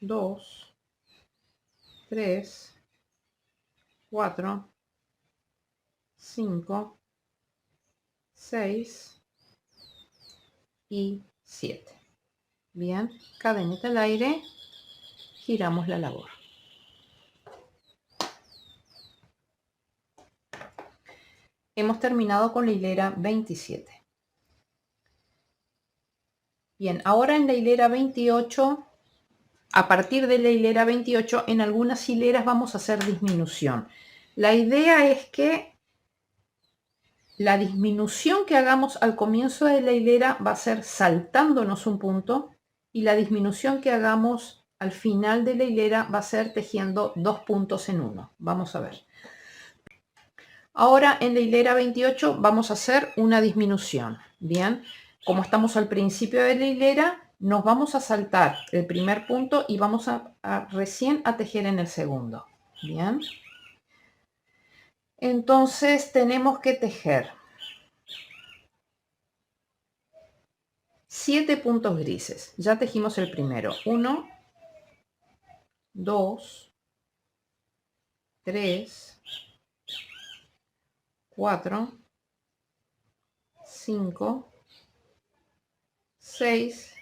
2, 3, 4, 5, 6 y 7. Bien, cadeneta al aire, giramos la labor. Hemos terminado con la hilera 27. Bien, ahora en la hilera 28, a partir de la hilera 28, en algunas hileras vamos a hacer disminución. La idea es que la disminución que hagamos al comienzo de la hilera va a ser saltándonos un punto y la disminución que hagamos al final de la hilera va a ser tejiendo 2 puntos en uno. Vamos a ver. Ahora en la hilera 28 vamos a hacer una disminución. Bien, como estamos al principio de la hilera, nos vamos a saltar el primer punto y vamos a recién a tejer en el segundo. Bien. Entonces tenemos que tejer 7 puntos grises. Ya tejimos el primero. 1, 2, 3, 4, 5, 6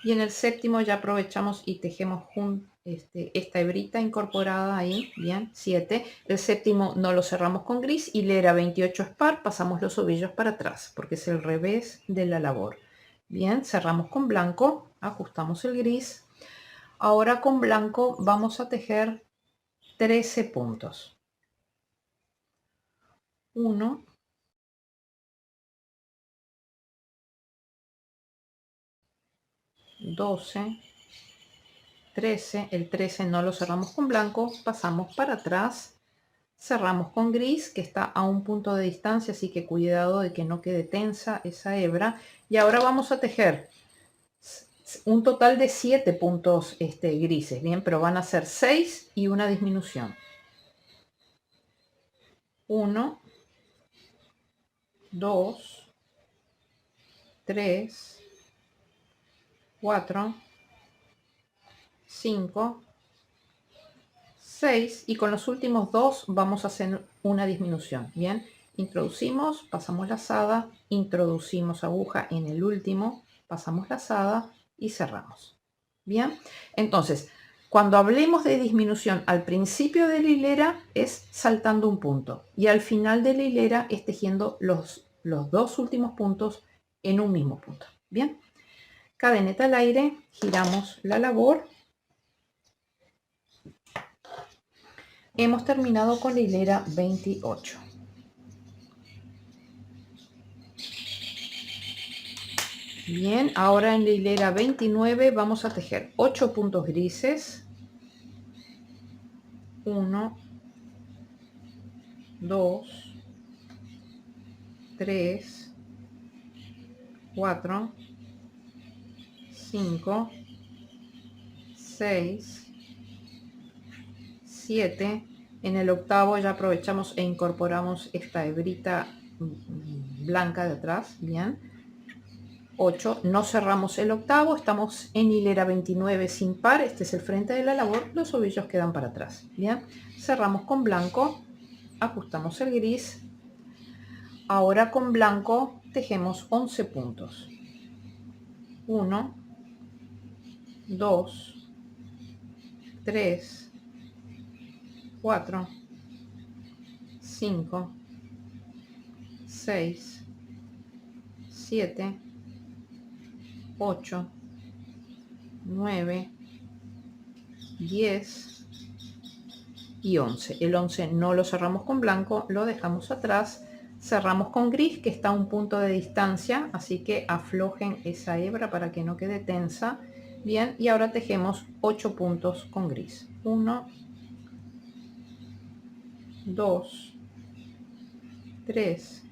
y en el séptimo ya aprovechamos y tejemos esta hebrita incorporada ahí, bien, 7. El séptimo no lo cerramos con gris, hilera 28 es par, pasamos los ovillos para atrás porque es el revés de la labor. Bien, cerramos con blanco, ajustamos el gris. Ahora con blanco vamos a tejer 13 puntos. 1, 12, 13, el 13 no lo cerramos con blanco, pasamos para atrás, cerramos con gris que está a un punto de distancia, así que cuidado de que no quede tensa esa hebra. Y ahora vamos a tejer un total de 7 puntos grises, bien, pero van a ser 6 y una disminución. 1, 2, 3, 4, 5, 6 y con los últimos dos vamos a hacer una disminución. Bien, introducimos, pasamos lazada, introducimos aguja en el último, pasamos lazada y cerramos. Bien, entonces cuando hablemos de disminución al principio de la hilera es saltando un punto y al final de la hilera es tejiendo los dos últimos puntos en un mismo punto. Bien, cadeneta al aire, giramos la labor. Hemos terminado con la hilera 28. Bien, ahora en la hilera 29 vamos a tejer 8 puntos grises. 1, 2, 3, 4, 5, 6, 7. En el octavo ya aprovechamos e incorporamos esta hebrita blanca de atrás. Bien. 8, no cerramos el octavo, estamos en hilera 29 sin par, este es el frente de la labor, los ovillos quedan para atrás. Bien, cerramos con blanco, ajustamos el gris. Ahora con blanco tejemos 11 puntos. 1, 2, 3, 4, 5, 6, 7, 8, 9, 10 y 11. El 11 no lo cerramos con blanco, lo dejamos atrás. Cerramos con gris que está a un punto de distancia, así que aflojen esa hebra para que no quede tensa. Bien, y ahora tejemos 8 puntos con gris. 1, 2, 3,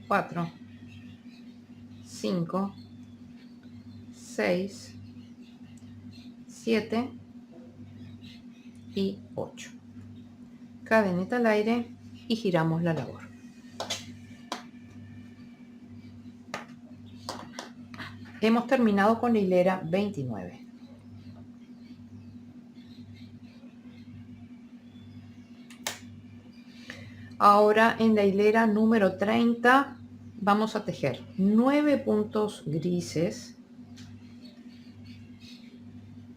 4, 5, 6, 7 y 8. Cadeneta al aire y giramos la labor. Hemos terminado con la hilera 29. Ahora en la hilera número 30 vamos a tejer 9 puntos grises.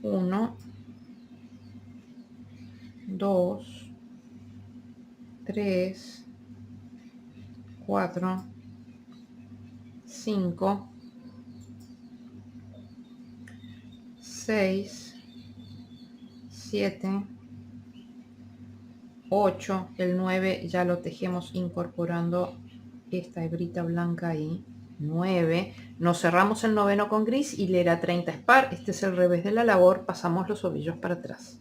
1, 2, 3, 4, 5, 6, 7, 8, el 9 ya lo tejemos incorporando esta hebrita blanca ahí. 9, nos cerramos el noveno con gris, hilera 30 es par, este es el revés de la labor, pasamos los ovillos para atrás.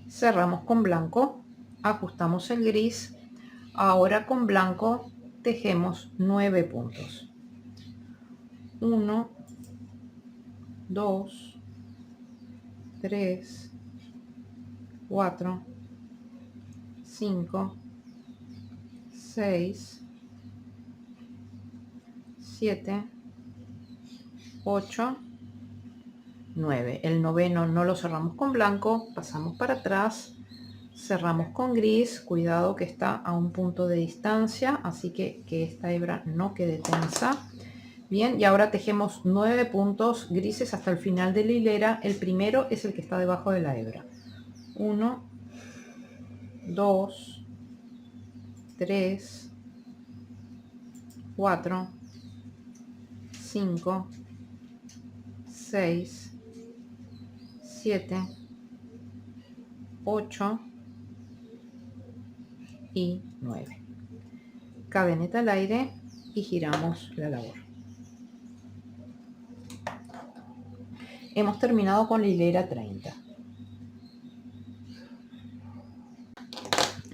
Cerramos con blanco, ajustamos el gris, ahora con blanco tejemos 9 puntos. 1, 2, 3, 4, 5, 6, 7, 8, 9. El noveno no lo cerramos con blanco, pasamos para atrás, cerramos con gris, cuidado que está a un punto de distancia, así que esta hebra no quede tensa. Bien, y ahora tejemos 9 puntos grises hasta el final de la hilera. El primero es el que está debajo de la hebra. 1, 2, 3, 4, 5, 6, 7, 8 y 9. Cadeneta al aire y giramos la labor. Hemos terminado con la hilera 30.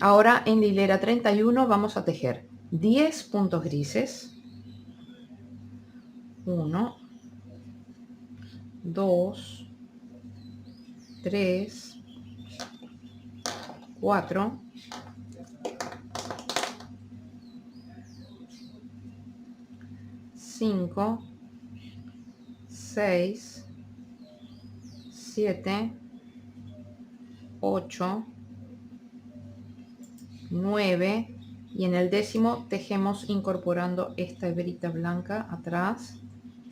Ahora en la hilera 31 vamos a tejer 10 puntos grises. 1, 2, 3, 4, 5, 6, 7, 8, 9 y en el décimo tejemos incorporando esta hebrita blanca atrás.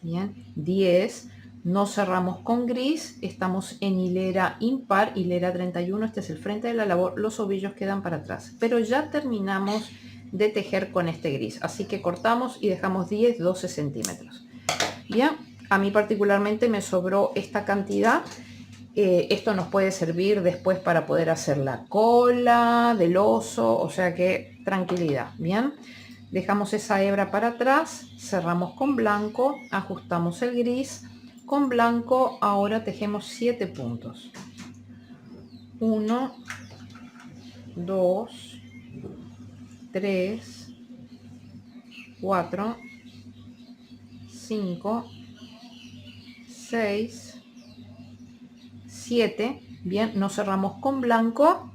Bien, 10. No cerramos con gris, estamos en hilera impar, hilera 31. Este es el frente de la labor, los ovillos quedan para atrás, pero ya terminamos de tejer con este gris, así que cortamos y dejamos 10-12 centímetros. Bien, a mí particularmente me sobró esta cantidad. Esto nos puede servir después para poder hacer la cola del oso, o sea que tranquilidad. Bien, dejamos esa hebra para atrás, cerramos con blanco, ajustamos el gris con blanco. Ahora tejemos 7 puntos. 1, 2, 3, 4, 5, 6, 7. Bien, nos cerramos con blanco,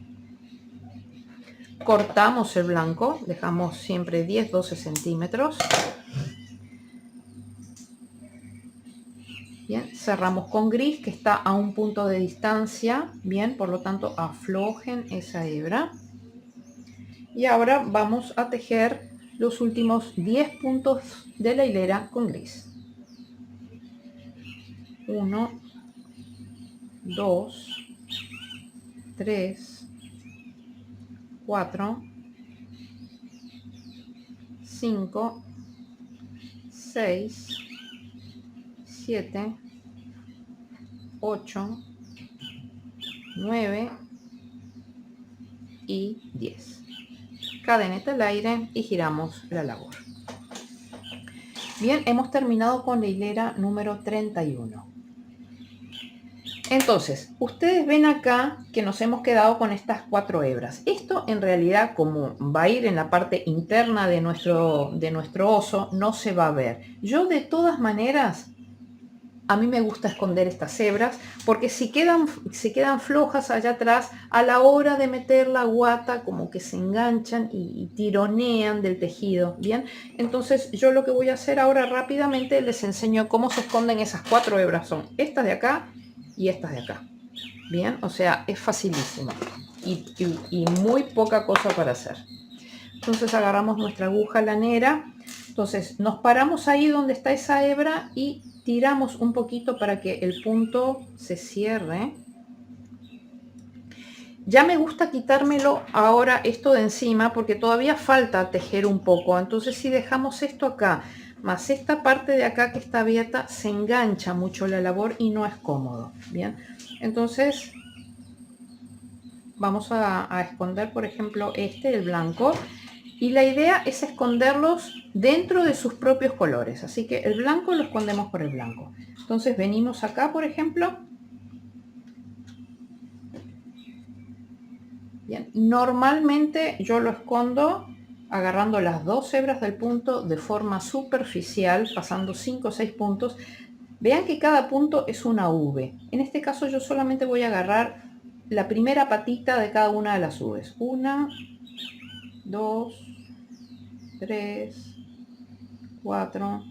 cortamos el blanco, dejamos siempre 10-12 centímetros. Bien, cerramos con gris que está a un punto de distancia. Bien, por lo tanto aflojen esa hebra y ahora vamos a tejer los últimos 10 puntos de la hilera con gris. 1, 2, 3, 4, 5, 6, 7, 8, 9 y 10. Cadeneta al aire y giramos la labor. Bien, hemos terminado con la hilera número 31. Entonces, ustedes ven acá que nos hemos quedado con estas 4 hebras. Esto en realidad, como va a ir en la parte interna de nuestro oso, no se va a ver. Yo de todas maneras, a mí me gusta esconder estas hebras porque si quedan flojas allá atrás, a la hora de meter la guata como que se enganchan y tironean del tejido. Bien, entonces yo lo que voy a hacer ahora rápidamente les enseño cómo se esconden esas 4 hebras. Son estas de acá y estas de acá. Bien, o sea, es facilísimo y muy poca cosa para hacer. Entonces agarramos nuestra aguja lanera, entonces nos paramos ahí donde está esa hebra y tiramos un poquito para que el punto se cierre. Ya me gusta quitármelo ahora esto de encima porque todavía falta tejer un poco. Entonces si dejamos esto acá más esta parte de acá que está abierta, se engancha mucho la labor y no es cómodo. Bien, entonces vamos a esconder, por ejemplo, el blanco. Y la idea es esconderlos dentro de sus propios colores. Así que el blanco lo escondemos por el blanco. Entonces venimos acá, por ejemplo. Bien, normalmente yo lo escondo agarrando las 2 hebras del punto de forma superficial, pasando 5 o 6 puntos. Vean que cada punto es una V. En este caso yo solamente voy a agarrar la primera patita de cada una de las Vs. 1, 2, 3, 4,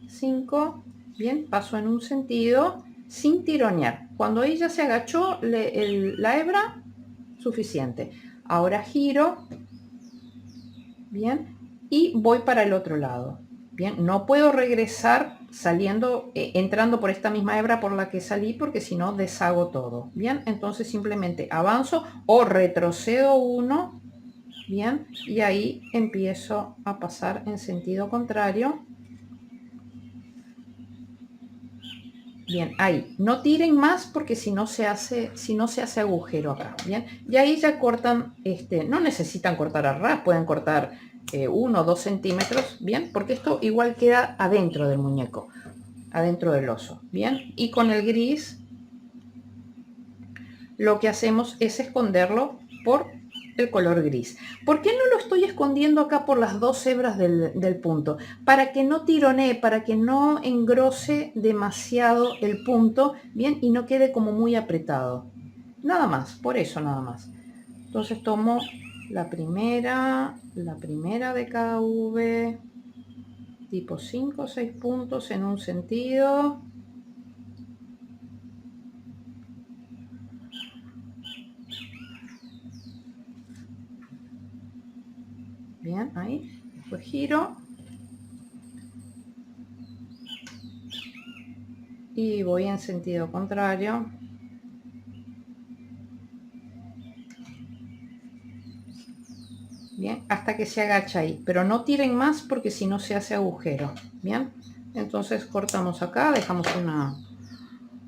5. Bien, paso en un sentido sin tironear. Cuando ella se agachó, la hebra, suficiente. Ahora giro, bien, y voy para el otro lado. Bien, no puedo regresar saliendo, entrando por esta misma hebra por la que salí, porque si no deshago todo. Bien, entonces simplemente avanzo o retrocedo uno, bien, y ahí empiezo a pasar en sentido contrario. Bien, ahí no tiren más porque si no se hace agujero acá. Bien, y ahí ya cortan, no necesitan cortar a ras, pueden cortar 1 o 2 centímetros, bien, porque esto igual queda adentro del muñeco, adentro del oso. Bien, y con el gris lo que hacemos es esconderlo por el color gris. ¿Por qué no lo estoy escondiendo acá por las dos hebras del punto? Para que no tironee, para que no engrose demasiado el punto, bien, y no quede como muy apretado. Nada más, por eso nada más. Entonces tomo la primera de cada V, tipo 5 o 6 puntos en un sentido. Bien, ahí, pues giro. Y voy en sentido contrario. Bien, hasta que se agacha ahí, pero no tiren más porque si no se hace agujero. Bien, entonces cortamos acá, dejamos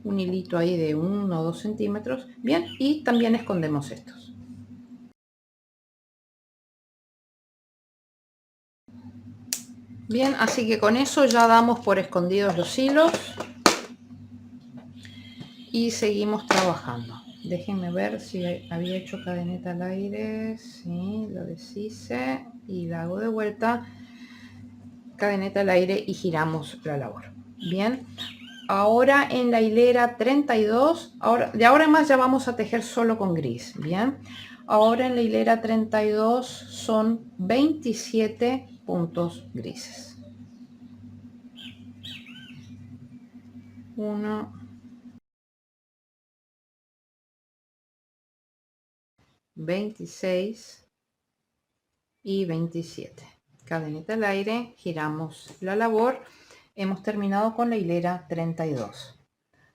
un hilito ahí de 1 o 2 centímetros. Bien, y también escondemos estos. Bien, así que con eso ya damos por escondidos los hilos y seguimos trabajando. Déjenme ver si había hecho cadeneta al aire. Sí, lo deshice y la hago de vuelta. Cadeneta al aire y giramos la labor. Bien, ahora en la hilera 32, de ahora en más ya vamos a tejer solo con gris. Bien, ahora en la hilera 32 son 27 puntos grises. 1, 26 y 27. Cadeneta al aire, giramos la labor. Hemos terminado con la hilera 32.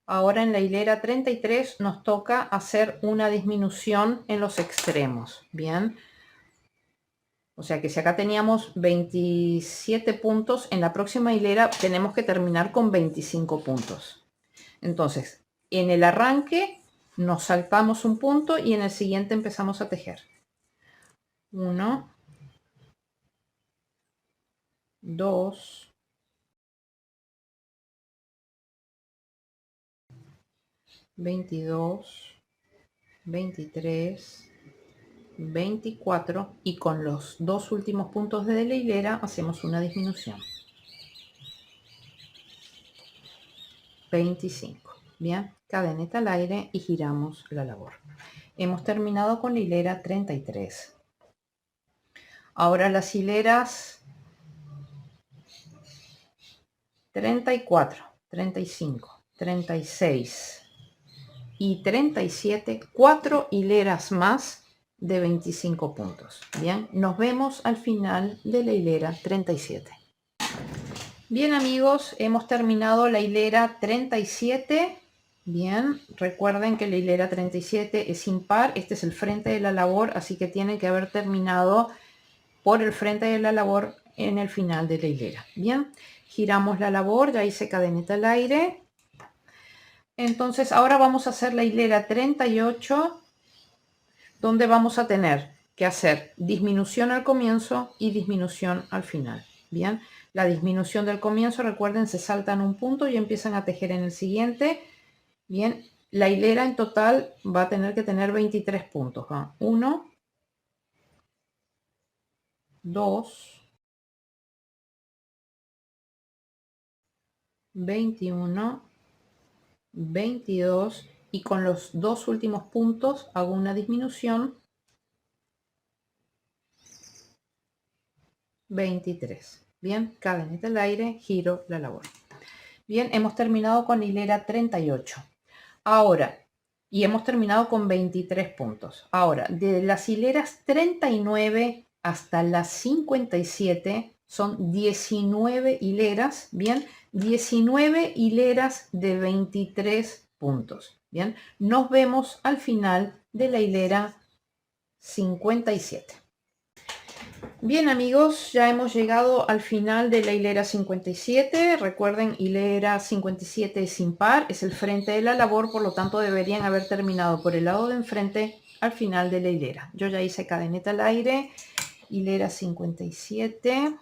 Ahora en la hilera 33 nos toca hacer una disminución en los extremos. Bien, o sea que si acá teníamos 27 puntos, en la próxima hilera tenemos que terminar con 25 puntos. Entonces, en el arranque nos saltamos un punto y en el siguiente empezamos a tejer. 1, 2, 22, 23, 24 y con los dos últimos puntos de la hilera hacemos una disminución. 25. Bien, cadeneta al aire y giramos la labor. Hemos terminado con la hilera 33. Ahora las hileras 34, 35, 36 y 37, 4 hileras más de 25 puntos. Bien, nos vemos al final de la hilera 37. Bien amigos, hemos terminado la hilera 37. Bien, recuerden que la hilera 37 es impar, este es el frente de la labor, así que tienen que haber terminado por el frente de la labor en el final de la hilera. Bien, giramos la labor, ya hice cadeneta al aire. Entonces ahora vamos a hacer la hilera 38, donde vamos a tener que hacer disminución al comienzo y disminución al final. Bien, la disminución del comienzo, recuerden, se saltan un punto y empiezan a tejer en el siguiente. Bien, la hilera en total va a tener que tener 23 puntos. 1, 2, 21, 22 y con los dos últimos puntos hago una disminución, 23. Bien, cadeneta al aire, giro la labor. Bien, hemos terminado con hilera 38. Ahora, y hemos terminado con 23 puntos. Ahora, de las hileras 39 hasta las 57 son 19 hileras, bien, 19 hileras de 23 puntos. Bien, nos vemos al final de la hilera 57. Bien amigos, ya hemos llegado al final de la hilera 57. Recuerden, hilera 57 es impar, es el frente de la labor, por lo tanto deberían haber terminado por el lado de enfrente al final de la hilera. Yo ya hice cadeneta al aire, hilera 57.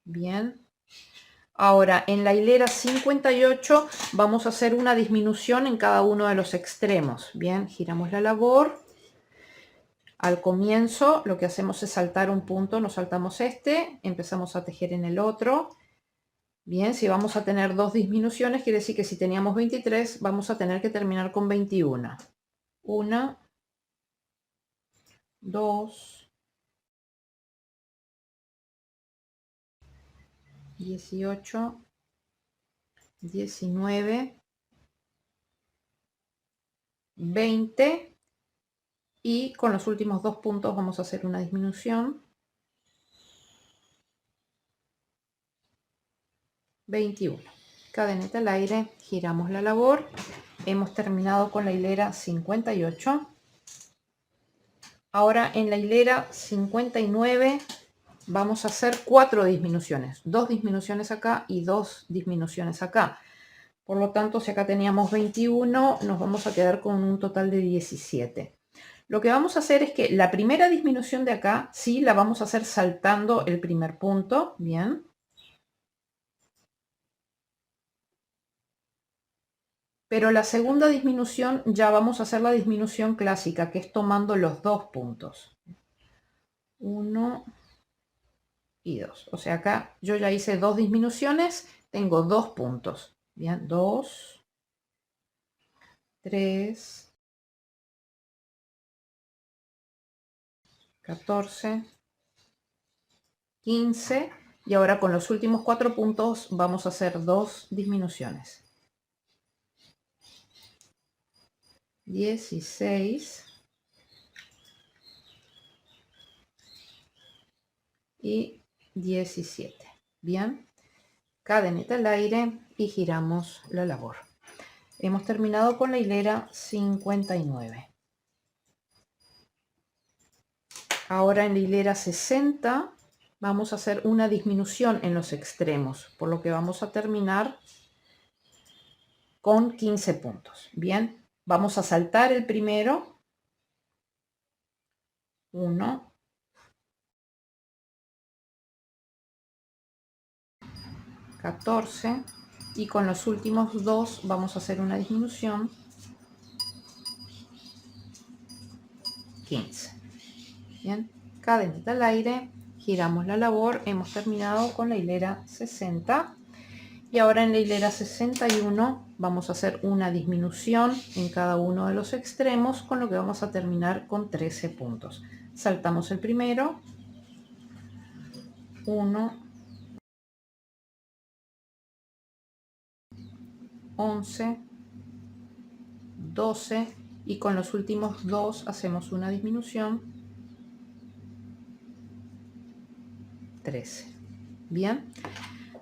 Bien. Ahora, en la hilera 58 vamos a hacer una disminución en cada uno de los extremos. Bien, giramos la labor. Al comienzo lo que hacemos es saltar un punto, nos saltamos este, empezamos a tejer en el otro. Bien, si vamos a tener dos disminuciones, quiere decir que si teníamos 23, vamos a tener que terminar con 21. 1, 2, 18, 19, 20. Y con los últimos dos puntos vamos a hacer una disminución. 21. Cadeneta al aire, giramos la labor. Hemos terminado con la hilera 58. Ahora en la hilera 59 vamos a hacer 4 disminuciones. 2 disminuciones acá y 2 disminuciones acá. Por lo tanto, si acá teníamos 21, nos vamos a quedar con un total de 17. Lo que vamos a hacer es que la primera disminución de acá, sí, la vamos a hacer saltando el primer punto, bien. Pero la segunda disminución ya vamos a hacer la disminución clásica, que es tomando los dos puntos. 1 y 2. O sea, acá yo ya hice 2 disminuciones, tengo 2 puntos. Bien, 2, 3, 14, 15 y ahora con los últimos 4 puntos vamos a hacer 2 disminuciones. 16 y 17. Bien, cadeneta al aire y giramos la labor. Hemos terminado con la hilera 59. Ahora en la hilera 60 vamos a hacer una disminución en los extremos, por lo que vamos a terminar con 15 puntos. Bien, vamos a saltar el primero. 1, 14 y con los últimos 2 vamos a hacer una disminución. 15. Bien, cadeneta al aire, giramos la labor, hemos terminado con la hilera 60 y ahora en la hilera 61 vamos a hacer una disminución en cada uno de los extremos, con lo que vamos a terminar con 13 puntos. Saltamos el primero, 1, 11, 12 y con los últimos 2 hacemos una disminución, 13. Bien,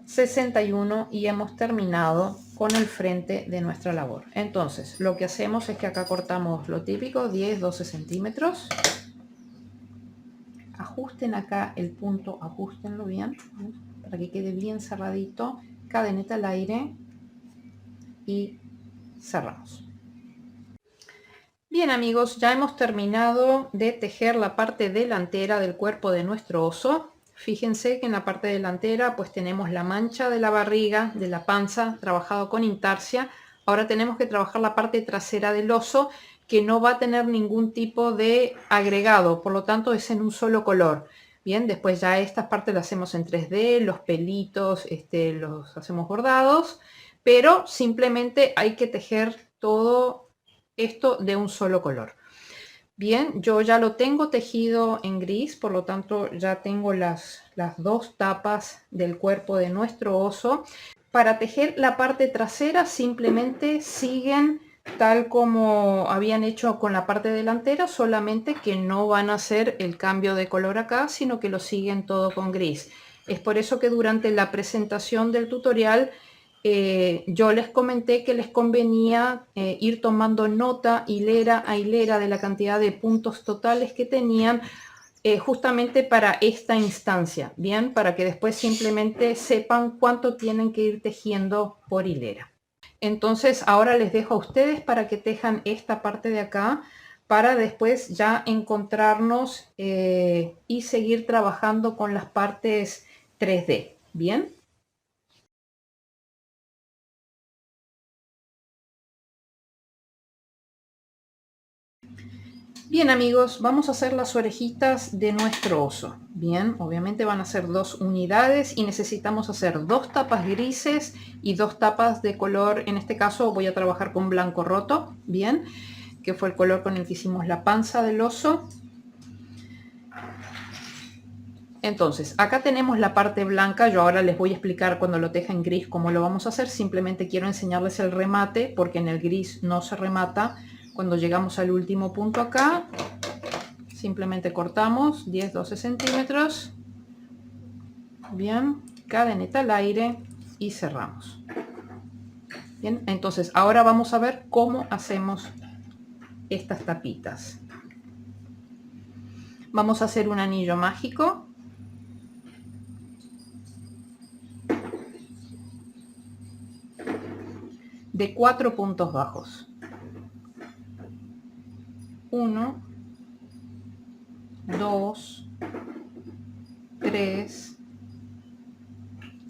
61 y hemos terminado con el frente de nuestra labor. Entonces lo que hacemos es que acá cortamos lo típico, 10-12 centímetros. Ajusten acá el punto, ajustenlo bien para que quede bien cerradito. Cadeneta al aire y cerramos. Bien amigos, ya hemos terminado de tejer la parte delantera del cuerpo de nuestro oso. Fíjense que en la parte delantera pues tenemos la mancha de la barriga, de la panza, trabajado con intarsia. Ahora tenemos que trabajar la parte trasera del oso, que no va a tener ningún tipo de agregado, por lo tanto es en un solo color. Bien, después ya estas partes las hacemos en 3D, los pelitos los hacemos bordados, pero simplemente hay que tejer todo esto de un solo color. Bien, yo ya lo tengo tejido en gris, por lo tanto ya tengo las dos tapas del cuerpo de nuestro oso. Para tejer la parte trasera simplemente siguen tal como habían hecho con la parte delantera, solamente que no van a hacer el cambio de color acá, sino que lo siguen todo con gris. Es por eso que durante la presentación del tutorial yo les comenté que les convenía ir tomando nota hilera a hilera de la cantidad de puntos totales que tenían justamente para esta instancia, bien, para que después simplemente sepan cuánto tienen que ir tejiendo por hilera. Entonces ahora les dejo a ustedes para que tejan esta parte de acá para después ya encontrarnos y seguir trabajando con las partes 3D, ¿bien? Bien amigos, vamos a hacer las orejitas de nuestro oso. Bien, obviamente van a ser 2 unidades y necesitamos hacer 2 tapas grises y 2 tapas de color. En este caso voy a trabajar con blanco roto, bien, que fue el color con el que hicimos la panza del oso. Entonces, acá tenemos la parte blanca. Yo ahora les voy a explicar cuando lo teja en gris cómo lo vamos a hacer. Simplemente quiero enseñarles el remate porque en el gris no se remata. Cuando llegamos al último punto acá, simplemente cortamos 10-12 centímetros. Bien, cadeneta al aire y cerramos. Bien, entonces ahora vamos a ver cómo hacemos estas tapitas. Vamos a hacer un anillo mágico. De 4 puntos bajos. 1, 2, 3,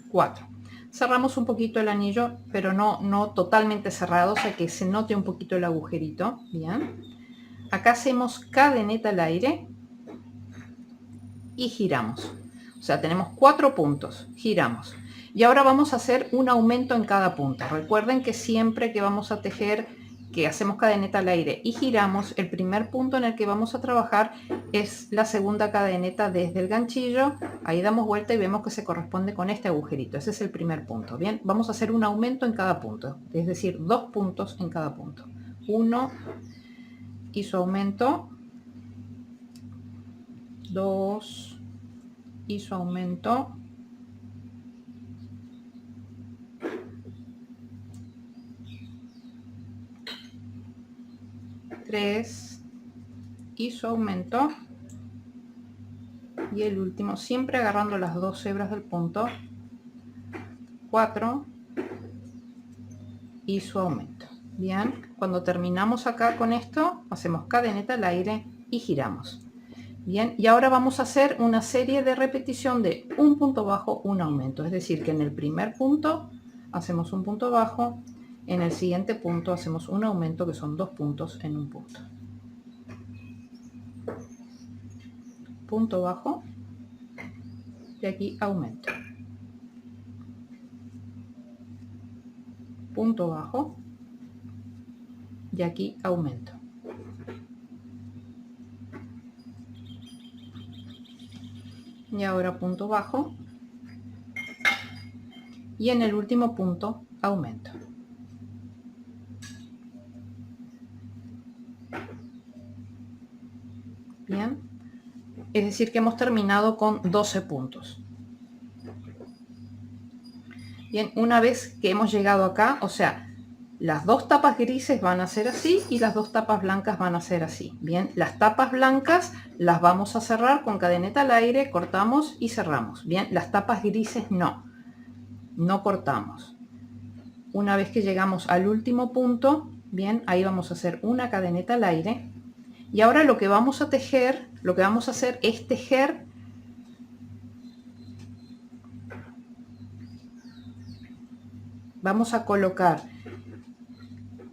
4. Cerramos un poquito el anillo, pero no totalmente cerrado, o sea que se note un poquito el agujerito. Bien. Acá hacemos cadeneta al aire y giramos. O sea, tenemos 4 puntos, giramos. Y ahora vamos a hacer un aumento en cada punto. Recuerden que siempre que vamos a tejer, que hacemos cadeneta al aire y giramos, el primer punto en el que vamos a trabajar es la segunda cadeneta desde el ganchillo. Ahí damos vuelta y vemos que se corresponde con este agujerito. Ese es el primer punto. Bien, vamos a hacer un aumento en cada punto, es decir, 2 puntos en cada punto. 1 y su aumento, 2 y su aumento, 3 y su aumento, y el último, siempre agarrando las 2 hebras del punto, 4 y su aumento. Bien, cuando terminamos acá con esto, hacemos cadeneta al aire y giramos. Bien, y ahora vamos a hacer una serie de repetición de un punto bajo, un aumento. Es decir, que en el primer punto hacemos un punto bajo, en el siguiente punto hacemos un aumento, que son 2 puntos en un punto. Punto bajo, y aquí aumento. Punto bajo, y aquí aumento. Y ahora punto bajo, y en el último punto aumento. Bien, es decir que hemos terminado con 12 puntos. Bien, una vez que hemos llegado acá, o sea, las 2 tapas grises van a ser así y las 2 tapas blancas van a ser así. Bien, las tapas blancas las vamos a cerrar con cadeneta al aire, cortamos y cerramos. Bien, las tapas grises no cortamos. Una vez que llegamos al último punto, bien, ahí vamos a hacer una cadeneta al aire. Y ahora lo que vamos a tejer, lo que vamos a hacer es tejer vamos a colocar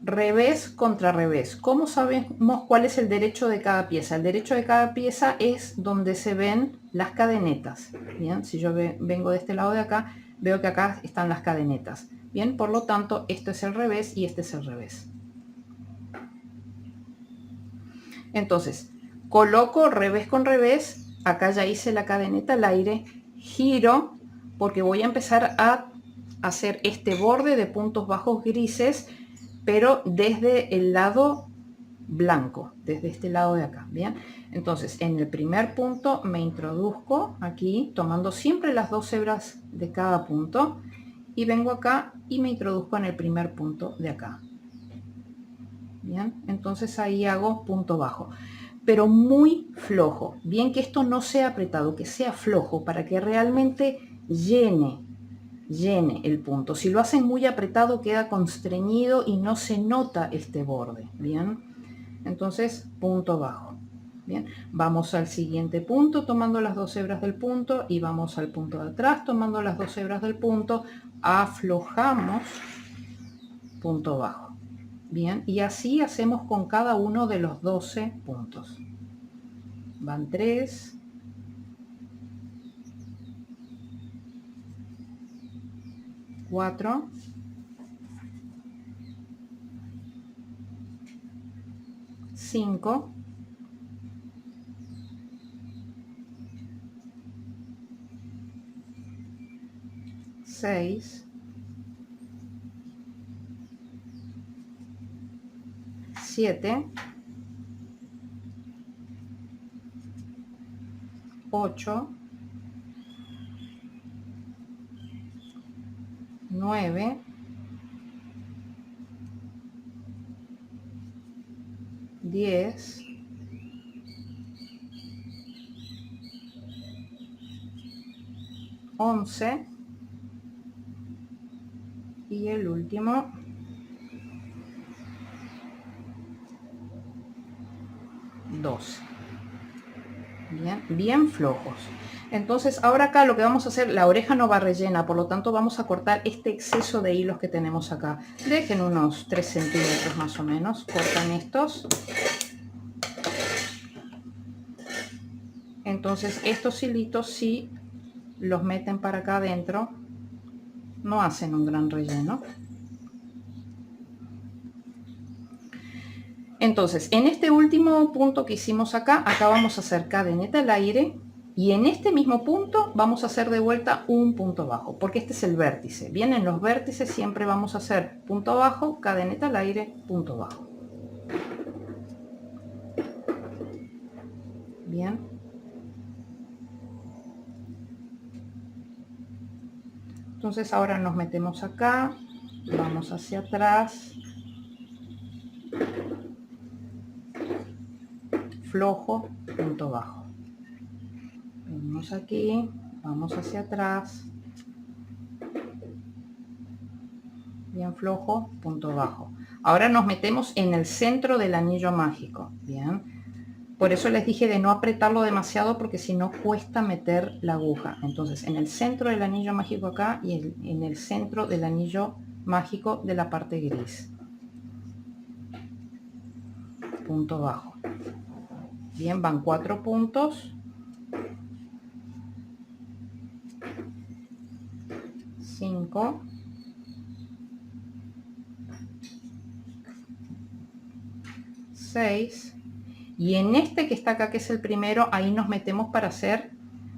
revés contra revés. ¿Cómo sabemos cuál es el derecho de cada pieza? El derecho de cada pieza es donde se ven las cadenetas. Bien, si yo vengo de este lado de acá, veo que acá están las cadenetas. Bien, por lo tanto, esto es el revés y este es el revés. Entonces, coloco revés con revés, acá ya hice la cadeneta al aire, giro, porque voy a empezar a hacer este borde de puntos bajos grises, pero desde el lado blanco, desde este lado de acá, ¿bien? Entonces, en el primer punto me introduzco aquí, tomando siempre las 2 hebras de cada punto, y vengo acá y me introduzco en el primer punto de acá. Bien, entonces ahí hago punto bajo, pero muy flojo, bien que esto no sea apretado, que sea flojo para que realmente llene el punto. Si lo hacen muy apretado queda constreñido y no se nota este borde. Bien, entonces punto bajo. Bien, vamos al siguiente punto tomando las 2 hebras del punto y vamos al punto de atrás tomando las 2 hebras del punto, aflojamos, punto bajo. Bien, y así hacemos con cada uno de los 12 puntos. Van 3, 4, 5, 6, 7, 8, 9, 10, 11 y el último 12. Bien, bien flojos. Entonces ahora acá lo que vamos a hacer, la oreja no va rellena, por lo tanto vamos a cortar este exceso de hilos que tenemos acá. Dejen unos 3 centímetros más o menos, cortan estos. Entonces estos hilitos sí los meten para acá adentro, no hacen un gran relleno. Entonces en este último punto que hicimos acá vamos a hacer cadeneta al aire y en este mismo punto vamos a hacer de vuelta un punto bajo, porque este es el vértice. Bien, en los vértices siempre vamos a hacer punto bajo, cadeneta al aire, punto bajo. Bien. Entonces ahora nos metemos acá, vamos hacia atrás, flojo, punto bajo. Venimos aquí, vamos hacia atrás, bien flojo, punto bajo. Ahora nos metemos en el centro del anillo mágico, bien. Por eso les dije de no apretarlo demasiado porque si no cuesta meter la aguja. Entonces en el centro del anillo mágico acá y en el centro del anillo mágico de la parte gris. Punto bajo. Bien, van 4 puntos. 5. 6. Y en este que está acá, que es el primero, ahí nos metemos para hacer,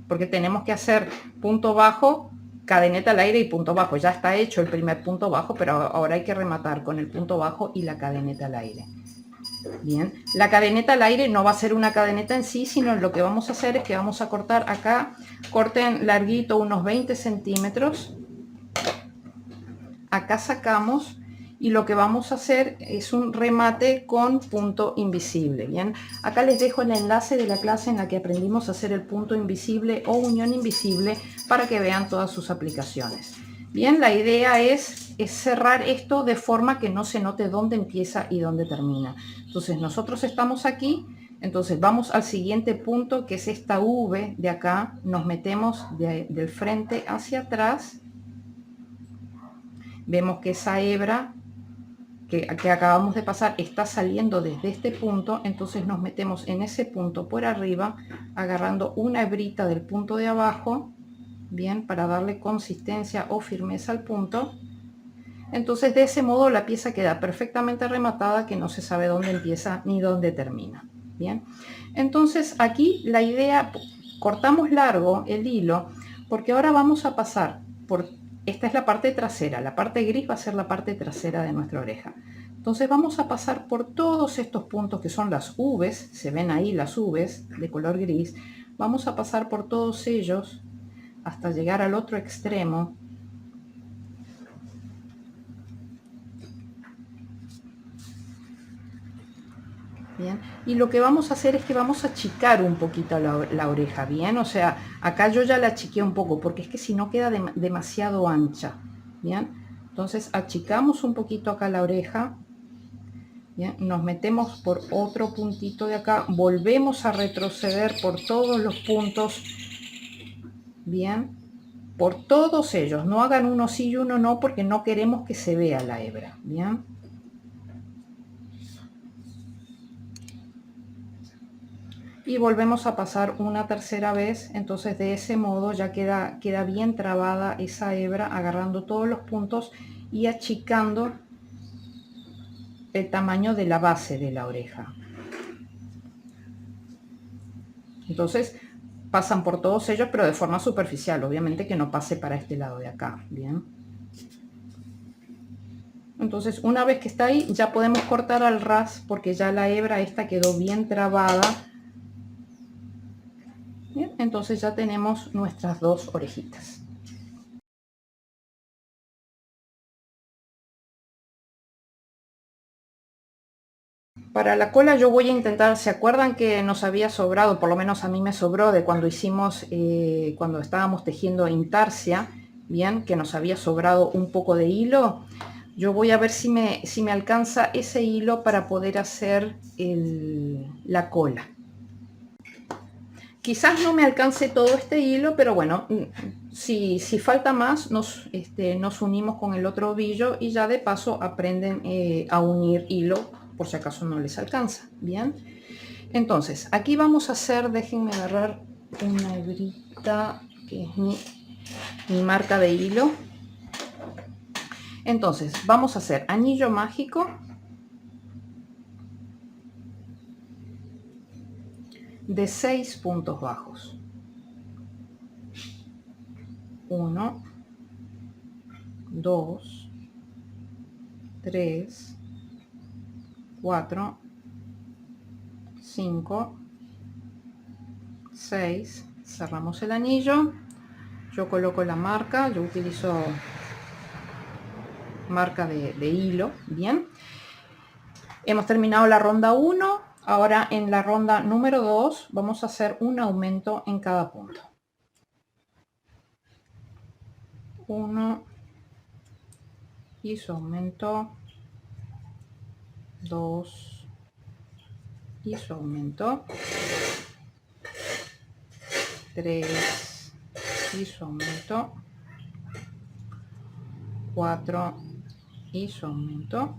porque tenemos que hacer punto bajo, cadeneta al aire y punto bajo. Ya está hecho el primer punto bajo, pero ahora hay que rematar con el punto bajo y la cadeneta al aire. Bien, la cadeneta al aire no va a ser una cadeneta en sí, sino lo que vamos a hacer es que vamos a cortar acá, corten larguito unos 20 centímetros. Acá sacamos y lo que vamos a hacer es un remate con punto invisible. Bien, acá les dejo el enlace de la clase en la que aprendimos a hacer el punto invisible o unión invisible para que vean todas sus aplicaciones. Bien, la idea es cerrar esto de forma que no se note dónde empieza y dónde termina. Entonces nosotros estamos aquí, entonces vamos al siguiente punto, que es esta V de acá, nos metemos del frente hacia atrás. Vemos que esa hebra que acabamos de pasar está saliendo desde este punto, entonces nos metemos en ese punto por arriba, agarrando una hebrita del punto de abajo, bien, para darle consistencia o firmeza al punto. Entonces de ese modo la pieza queda perfectamente rematada, que no se sabe dónde empieza ni dónde termina. Bien, entonces aquí la idea, cortamos largo el hilo, porque ahora vamos a pasar por, esta es la parte trasera, la parte gris va a ser la parte trasera de nuestra oreja. Entonces vamos a pasar por todos estos puntos que son las V's, se ven ahí las V's de color gris, vamos a pasar por todos ellos hasta llegar al otro extremo. Bien, y lo que vamos a hacer es que vamos a achicar un poquito la oreja, bien, o sea, acá yo ya la achiqué un poco, porque es que si no queda demasiado ancha, bien, entonces achicamos un poquito acá la oreja, bien, nos metemos por otro puntito de acá, volvemos a retroceder por todos los puntos, bien, por todos ellos, no hagan uno sí y uno no, porque no queremos que se vea la hebra, bien. Y volvemos a pasar una tercera vez, entonces de ese modo ya queda bien trabada esa hebra, agarrando todos los puntos y achicando el tamaño de la base de la oreja. Entonces pasan por todos ellos, pero de forma superficial, obviamente que no pase para este lado de acá, bien. Entonces una vez que está ahí ya podemos cortar al ras, porque ya la hebra esta quedó bien trabada. Bien, entonces ya tenemos nuestras dos orejitas. Para la cola yo voy a intentar, ¿se acuerdan que nos había sobrado, por lo menos a mí me sobró de cuando hicimos, cuando estábamos tejiendo intarsia, bien, que nos había sobrado un poco de hilo? Yo voy a ver si me alcanza ese hilo para poder hacer la cola. Quizás no me alcance todo este hilo, pero bueno, si falta más, nos unimos con el otro ovillo y ya de paso aprenden a unir hilo por si acaso no les alcanza. Bien, entonces aquí vamos a hacer, déjenme agarrar una hebrita que es mi marca de hilo. Entonces vamos a hacer anillo mágico de 6 puntos bajos. 1, 2, 3, 4, 5, 6, cerramos el anillo, yo coloco la marca, yo utilizo marca de hilo, bien. Hemos terminado la ronda 1, ahora en la ronda número 2 vamos a hacer un aumento en cada punto. 1 y su aumento, 2 y su aumento, 3 y su aumento, 4 y su aumento,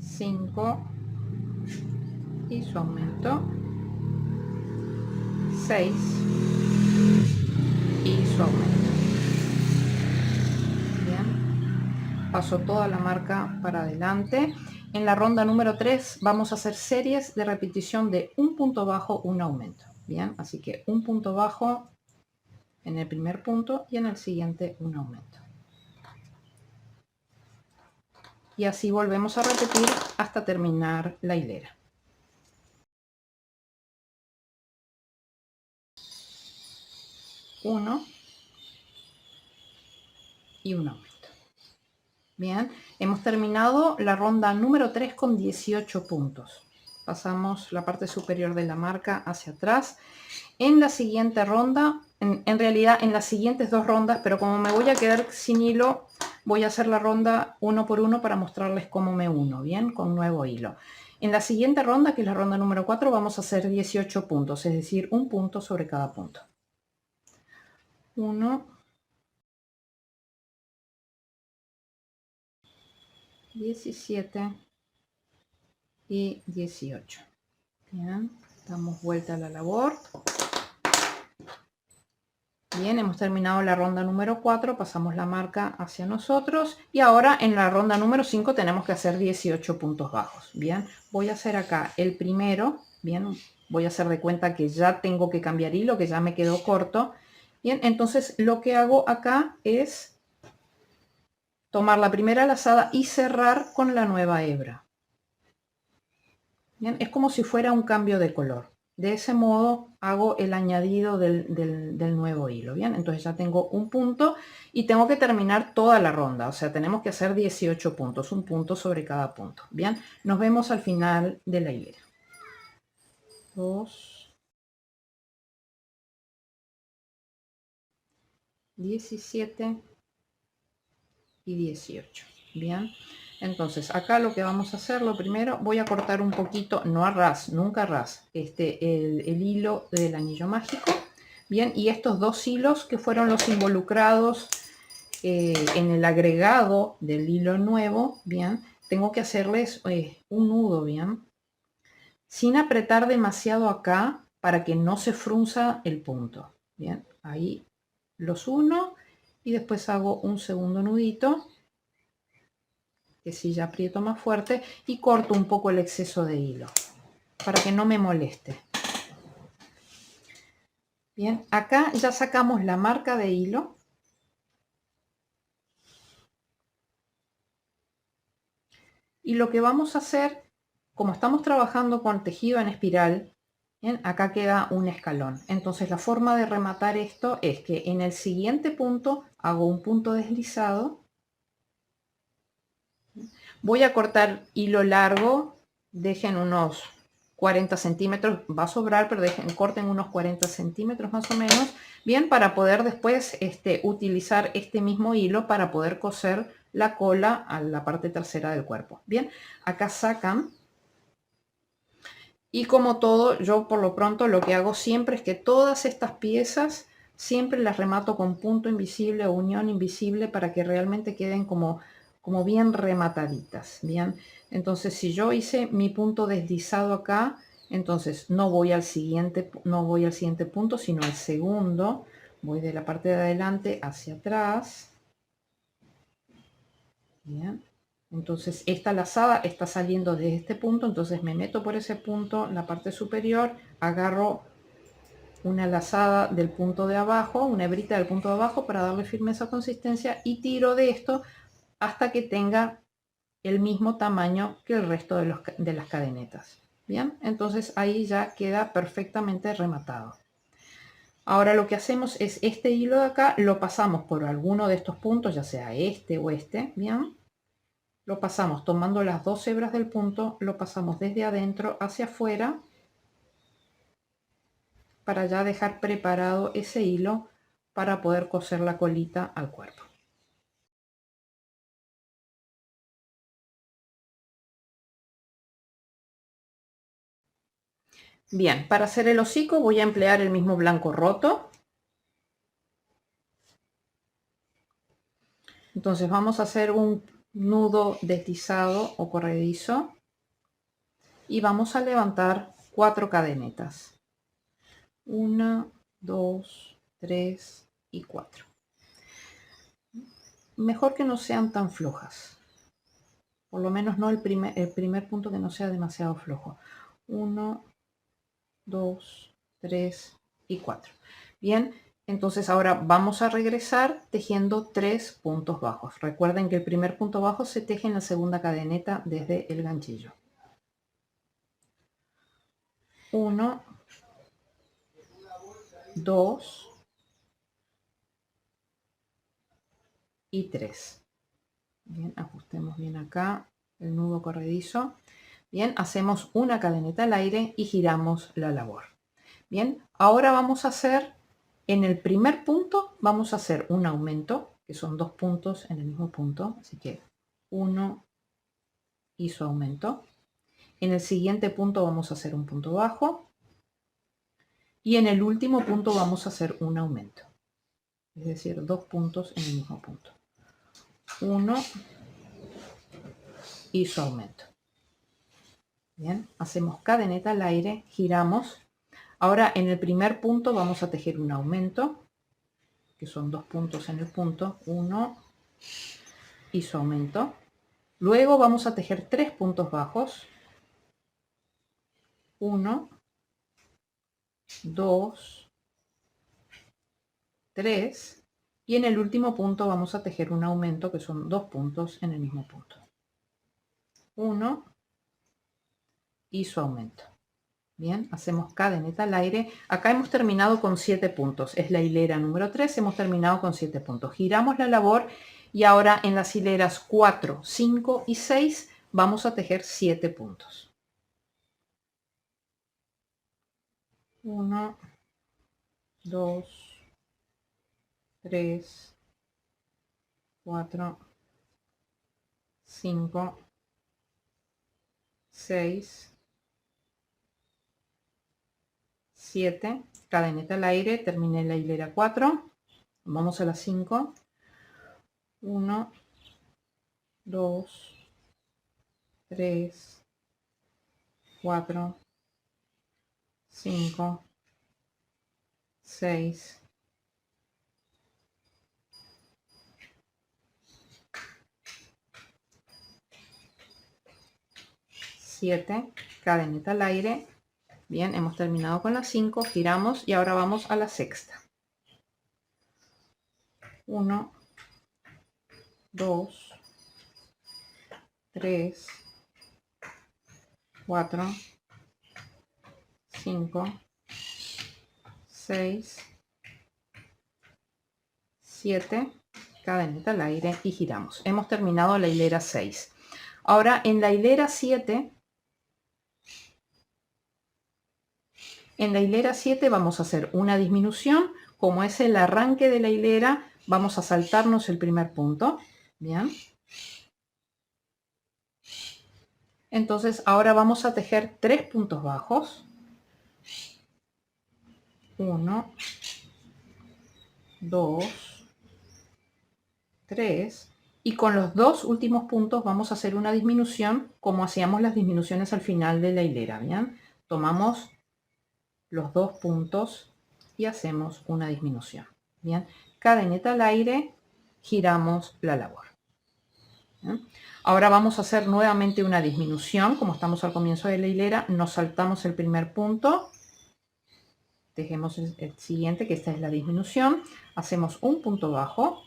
5 y su aumento, 6 y su aumento. Bien, paso toda la marca para adelante. En la ronda número 3 vamos a hacer series de repetición de un punto bajo, un aumento. Bien, así que un punto bajo en el primer punto y en el siguiente un aumento. Y así volvemos a repetir hasta terminar la hilera. Uno y un aumento. Bien, hemos terminado la ronda número 3 con 18 puntos. Pasamos la parte superior de la marca hacia atrás. En la siguiente ronda, en realidad en las siguientes dos rondas, pero como me voy a quedar sin hilo, voy a hacer la ronda uno por uno para mostrarles cómo me uno, bien, con nuevo hilo. En la siguiente ronda, que es la ronda número 4, vamos a hacer 18 puntos, es decir, un punto sobre cada punto. 1, 17 y 18. Bien, damos vuelta a la labor. Bien, hemos terminado la ronda número 4, pasamos la marca hacia nosotros y ahora en la ronda número 5 tenemos que hacer 18 puntos bajos. Bien, voy a hacer acá el primero. Bien, voy a hacer de cuenta que ya tengo que cambiar hilo, que ya me quedó corto. Bien, entonces lo que hago acá es tomar la primera lazada y cerrar con la nueva hebra. Bien, es como si fuera un cambio de color. De ese modo hago el añadido del nuevo hilo. Bien, entonces ya tengo un punto y tengo que terminar toda la ronda. O sea, tenemos que hacer 18 puntos, un punto sobre cada punto. Bien, nos vemos al final de la hilera. 2, 17 y 18. Bien, entonces acá lo que vamos a hacer, lo primero, voy a cortar un poquito, no a ras, nunca a ras, el hilo del anillo mágico. Bien, y estos dos hilos que fueron los involucrados en el agregado del hilo nuevo, bien, tengo que hacerles un nudo, bien, sin apretar demasiado acá para que no se frunza el punto. Bien, ahí los uno y después hago un segundo nudito, que si ya aprieto más fuerte, y corto un poco el exceso de hilo para que no me moleste. Bien, acá ya sacamos la marca de hilo. Y lo que vamos a hacer, como estamos trabajando con tejido en espiral, ¿bien? Acá queda un escalón. Entonces la forma de rematar esto es que en el siguiente punto hago un punto deslizado. Voy a cortar hilo largo, dejen unos 40 centímetros, va a sobrar, pero corten unos 40 centímetros más o menos, bien, para poder después utilizar este mismo hilo para poder coser la cola a la parte trasera del cuerpo. Bien, acá sacan. Y como todo, yo por lo pronto lo que hago siempre es que todas estas piezas siempre las remato con punto invisible o unión invisible para que realmente queden como bien remataditas. Bien, entonces si yo hice mi punto deslizado acá, entonces no voy al siguiente punto, sino al segundo. Voy de la parte de adelante hacia atrás. Bien. Entonces esta lazada está saliendo de este punto, entonces me meto por ese punto, la parte superior, agarro una lazada del punto de abajo, una hebrita del punto de abajo para darle firmeza a consistencia y tiro de esto hasta que tenga el mismo tamaño que el resto de las cadenetas. Bien, entonces ahí ya queda perfectamente rematado. Ahora lo que hacemos es este hilo de acá, lo pasamos por alguno de estos puntos, ya sea este o este, bien. Lo pasamos tomando las dos hebras del punto, lo pasamos desde adentro hacia afuera para ya dejar preparado ese hilo para poder coser la colita al cuerpo. Bien, para hacer el hocico voy a emplear el mismo blanco roto. Entonces vamos a hacer un nudo deslizado o corredizo y vamos a levantar 4 cadenetas. 1, 2, 3 y 4. Mejor que no sean tan flojas. Por lo menos no el primer punto, que no sea demasiado flojo. 1, 2, 3 y 4. Bien, entonces ahora vamos a regresar tejiendo 3 puntos bajos. Recuerden que el primer punto bajo se teje en la segunda cadeneta desde el ganchillo. 1, 2 y 3. Bien, ajustemos bien acá el nudo corredizo. Bien, hacemos una cadeneta al aire y giramos la labor. Bien, ahora vamos a hacer, en el primer punto vamos a hacer un aumento, que son 2 puntos en el mismo punto, así que 1 y su aumento. En el siguiente punto vamos a hacer un punto bajo y en el último punto vamos a hacer un aumento, es decir, 2 puntos en el mismo punto. 1 y su aumento. Bien, hacemos cadeneta al aire, giramos. Ahora en el primer punto vamos a tejer un aumento que son 2 puntos en el punto, 1 y su aumento. Luego vamos a tejer 3 puntos bajos, 1, 2, 3, y en el último punto vamos a tejer un aumento que son 2 puntos en el mismo punto, 1 y su aumento. Bien, hacemos cadeneta al aire. Acá hemos terminado con 7 puntos, es la hilera número 3, hemos terminado con 7 puntos. Giramos la labor y ahora en las hileras 4, 5 y 6 vamos a tejer 7 puntos. 1, 2, 3, 4, 5, 6, 7, cadeneta al aire, terminé la hilera 4, vamos a la 5, 1, 2, 3, 4, 5, 6, 7, cadeneta al aire. Bien, hemos terminado con las 5, giramos y ahora vamos a la sexta. 1, 2, 3, 4, 5, 6, 7, cadeneta al aire y giramos. Hemos terminado la hilera 6. Ahora en la hilera 7, vamos a hacer una disminución. Como es el arranque de la hilera, vamos a saltarnos el primer punto. Bien. Entonces ahora vamos a tejer 3 puntos bajos. 1, 2, 3. Y con los dos últimos puntos vamos a hacer una disminución como hacíamos las disminuciones al final de la hilera. Bien. Tomamos los 2 puntos y hacemos una disminución. Bien, cadeneta al aire, giramos la labor. Bien. Ahora vamos a hacer nuevamente una disminución. Como estamos al comienzo de la hilera, nos saltamos el primer punto, tejemos el siguiente, que esta es la disminución, hacemos un punto bajo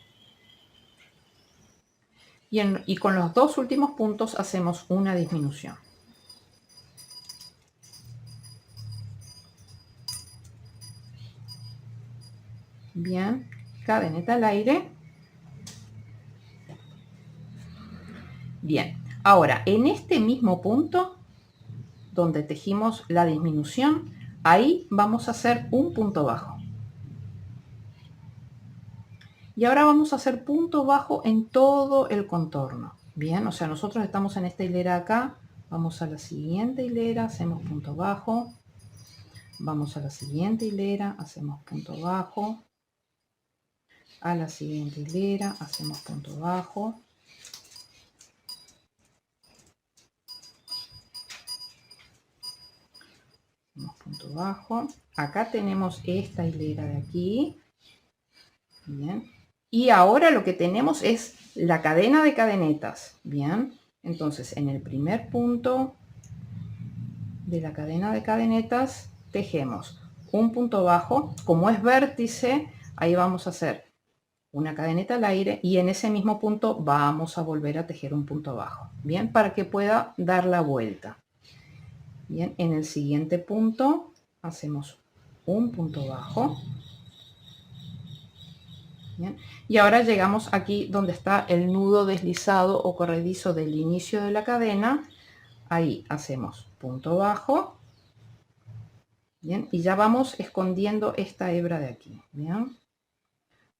y con los dos últimos puntos hacemos una disminución. Bien, cadeneta al aire. Bien, ahora en este mismo punto donde tejimos la disminución, ahí vamos a hacer un punto bajo. Y ahora vamos a hacer punto bajo en todo el contorno. Bien, o sea, nosotros estamos en esta hilera acá, vamos a la siguiente hilera, hacemos punto bajo, vamos a la siguiente hilera, hacemos punto bajo, a la siguiente hilera, hacemos punto bajo, punto bajo. Acá tenemos esta hilera de aquí. Bien. Y ahora lo que tenemos es la cadena de cadenetas. Bien. Entonces, en el primer punto de la cadena de cadenetas tejemos un punto bajo. Como es vértice, ahí vamos a hacer una cadeneta al aire y en ese mismo punto vamos a volver a tejer un punto bajo. Bien, para que pueda dar la vuelta. Bien, en el siguiente punto hacemos un punto bajo. Bien. Y ahora llegamos aquí donde está el nudo deslizado o corredizo del inicio de la cadena. Ahí hacemos punto bajo. Bien, y ya vamos escondiendo esta hebra de aquí. Bien,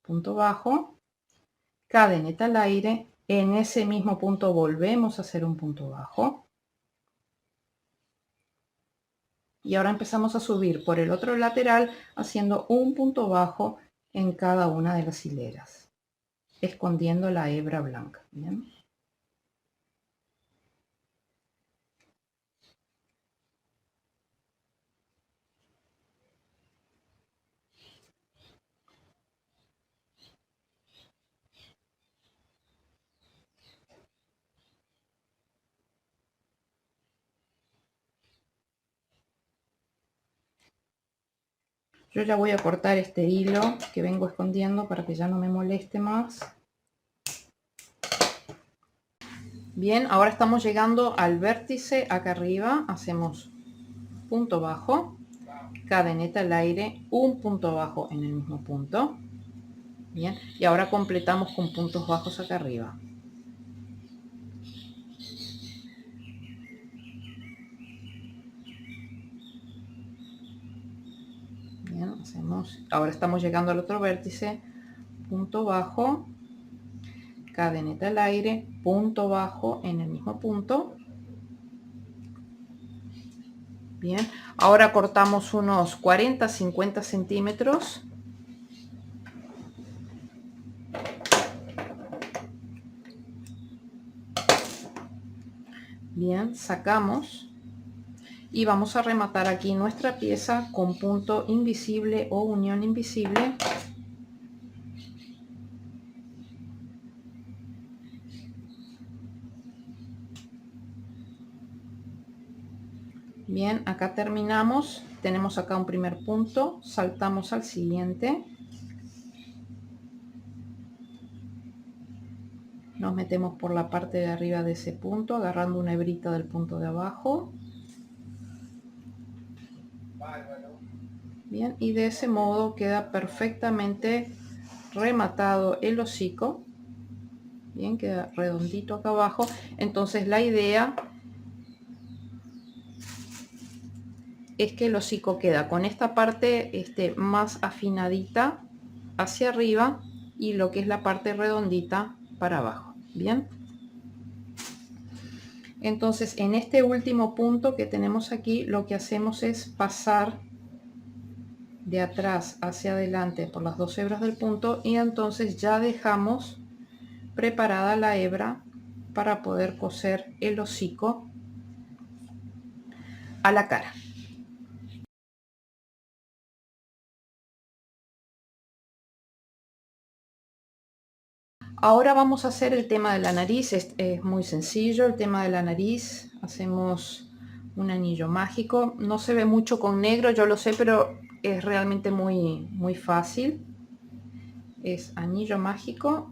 punto bajo, cadeneta al aire. En ese mismo punto volvemos a hacer un punto bajo. Y ahora empezamos a subir por el otro lateral haciendo un punto bajo en cada una de las hileras, escondiendo la hebra blanca. Bien. Yo ya voy a cortar este hilo que vengo escondiendo para que ya no me moleste más. Bien, ahora estamos llegando al vértice acá arriba. Hacemos punto bajo, cadeneta al aire, un punto bajo en el mismo punto. Bien, y ahora completamos con puntos bajos acá arriba. Bien, hacemos, ahora estamos llegando al otro vértice, punto bajo, cadeneta al aire, punto bajo en el mismo punto. Bien, ahora cortamos unos 40-50 centímetros. Bien, sacamos y vamos a rematar aquí nuestra pieza con punto invisible o unión invisible. Bien, acá terminamos. Tenemos acá un primer punto, saltamos al siguiente. Nos metemos por la parte de arriba de ese punto, agarrando una hebrita del punto de abajo. Bien, y de ese modo queda perfectamente rematado el hocico. Bien, queda redondito acá abajo. Entonces la idea es que el hocico queda con esta parte más afinadita hacia arriba y lo que es la parte redondita para abajo. Bien, entonces en este último punto que tenemos aquí, lo que hacemos es pasar de atrás hacia adelante por las dos hebras del punto y entonces ya dejamos preparada la hebra para poder coser el hocico a la cara. Ahora vamos a hacer el tema de la nariz. Es muy sencillo el tema de la nariz. Hacemos un anillo mágico. No se ve mucho con negro, yo lo sé, pero es realmente muy fácil. Es anillo mágico.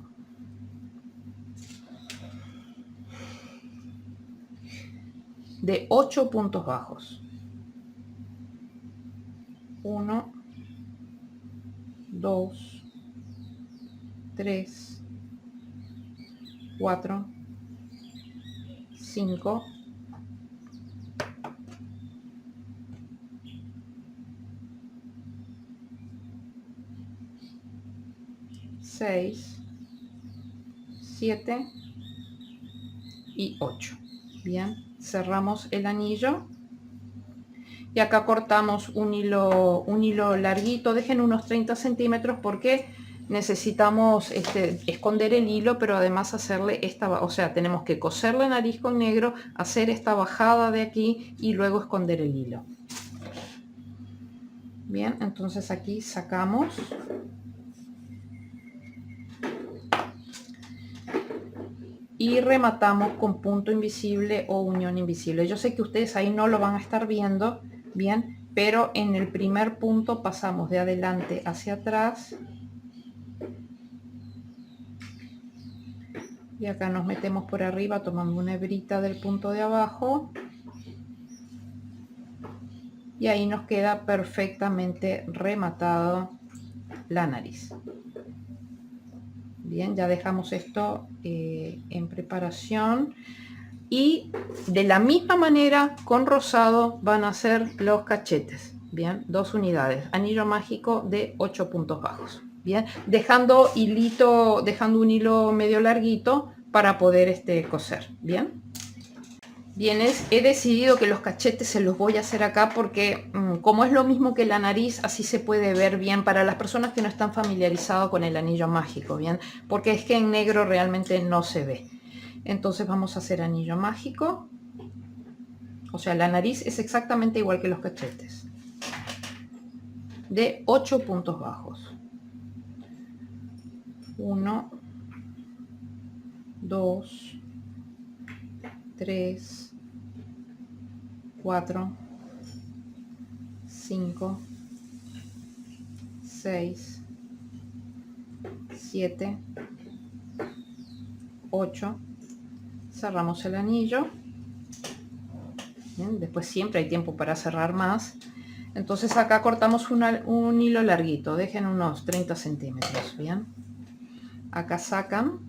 De 8 puntos bajos. 1, 2, 3, 4, 5, 6, 7 y 8. Bien, cerramos el anillo y acá cortamos un hilo larguito. Dejen unos 30 centímetros porque necesitamos esconder el hilo, pero además hacerle o sea, tenemos que coser la nariz con negro, hacer esta bajada de aquí y luego esconder el hilo. Bien, entonces aquí sacamos y rematamos con punto invisible o unión invisible. Yo sé que ustedes ahí no lo van a estar viendo bien, pero en el primer punto pasamos de adelante hacia atrás y acá nos metemos por arriba tomando una hebrita del punto de abajo y ahí nos queda perfectamente rematado la nariz. Bien, ya dejamos esto en preparación. Y de la misma manera con rosado van a ser los cachetes. Bien, 2 unidades, anillo mágico de 8 puntos bajos. Bien, dejando un hilo medio larguito para poder coser. Bien, bien, he decidido que los cachetes se los voy a hacer acá porque como es lo mismo que la nariz, así se puede ver bien para las personas que no están familiarizadas con el anillo mágico. Bien, porque es que en negro realmente no se ve. Entonces vamos a hacer anillo mágico. O sea, la nariz es exactamente igual que los cachetes. De 8 puntos bajos. 1, 2, 3, 4, 5, 6, 7, 8, cerramos el anillo. Bien, después siempre hay tiempo para cerrar más. Entonces acá cortamos un hilo larguito, dejen unos 30 centímetros, bien. Acá sacan,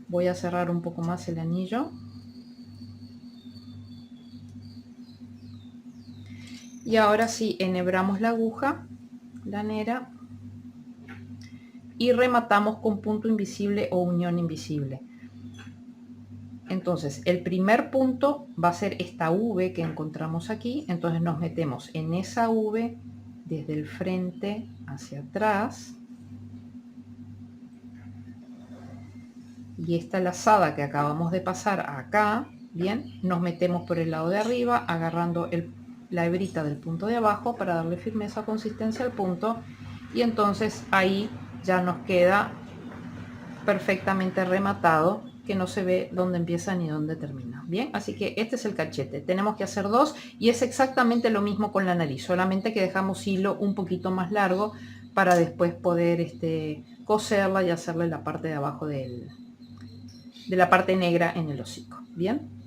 voy a cerrar un poco más el anillo. Y ahora sí, enhebramos la aguja lanera y rematamos con punto invisible o unión invisible. Entonces el primer punto va a ser esta V que encontramos aquí, entonces nos metemos en esa V desde el frente hacia atrás, y esta lazada que acabamos de pasar acá, bien, nos metemos por el lado de arriba agarrando la hebrita del punto de abajo para darle firmeza, consistencia al punto, y entonces ahí ya nos queda perfectamente rematado, que no se ve dónde empieza ni dónde termina. Bien, así que este es el cachete. Tenemos que hacer dos y es exactamente lo mismo con la nariz, solamente que dejamos hilo un poquito más largo para después poder coserla y hacerle la parte de abajo de la parte negra en el hocico. Bien.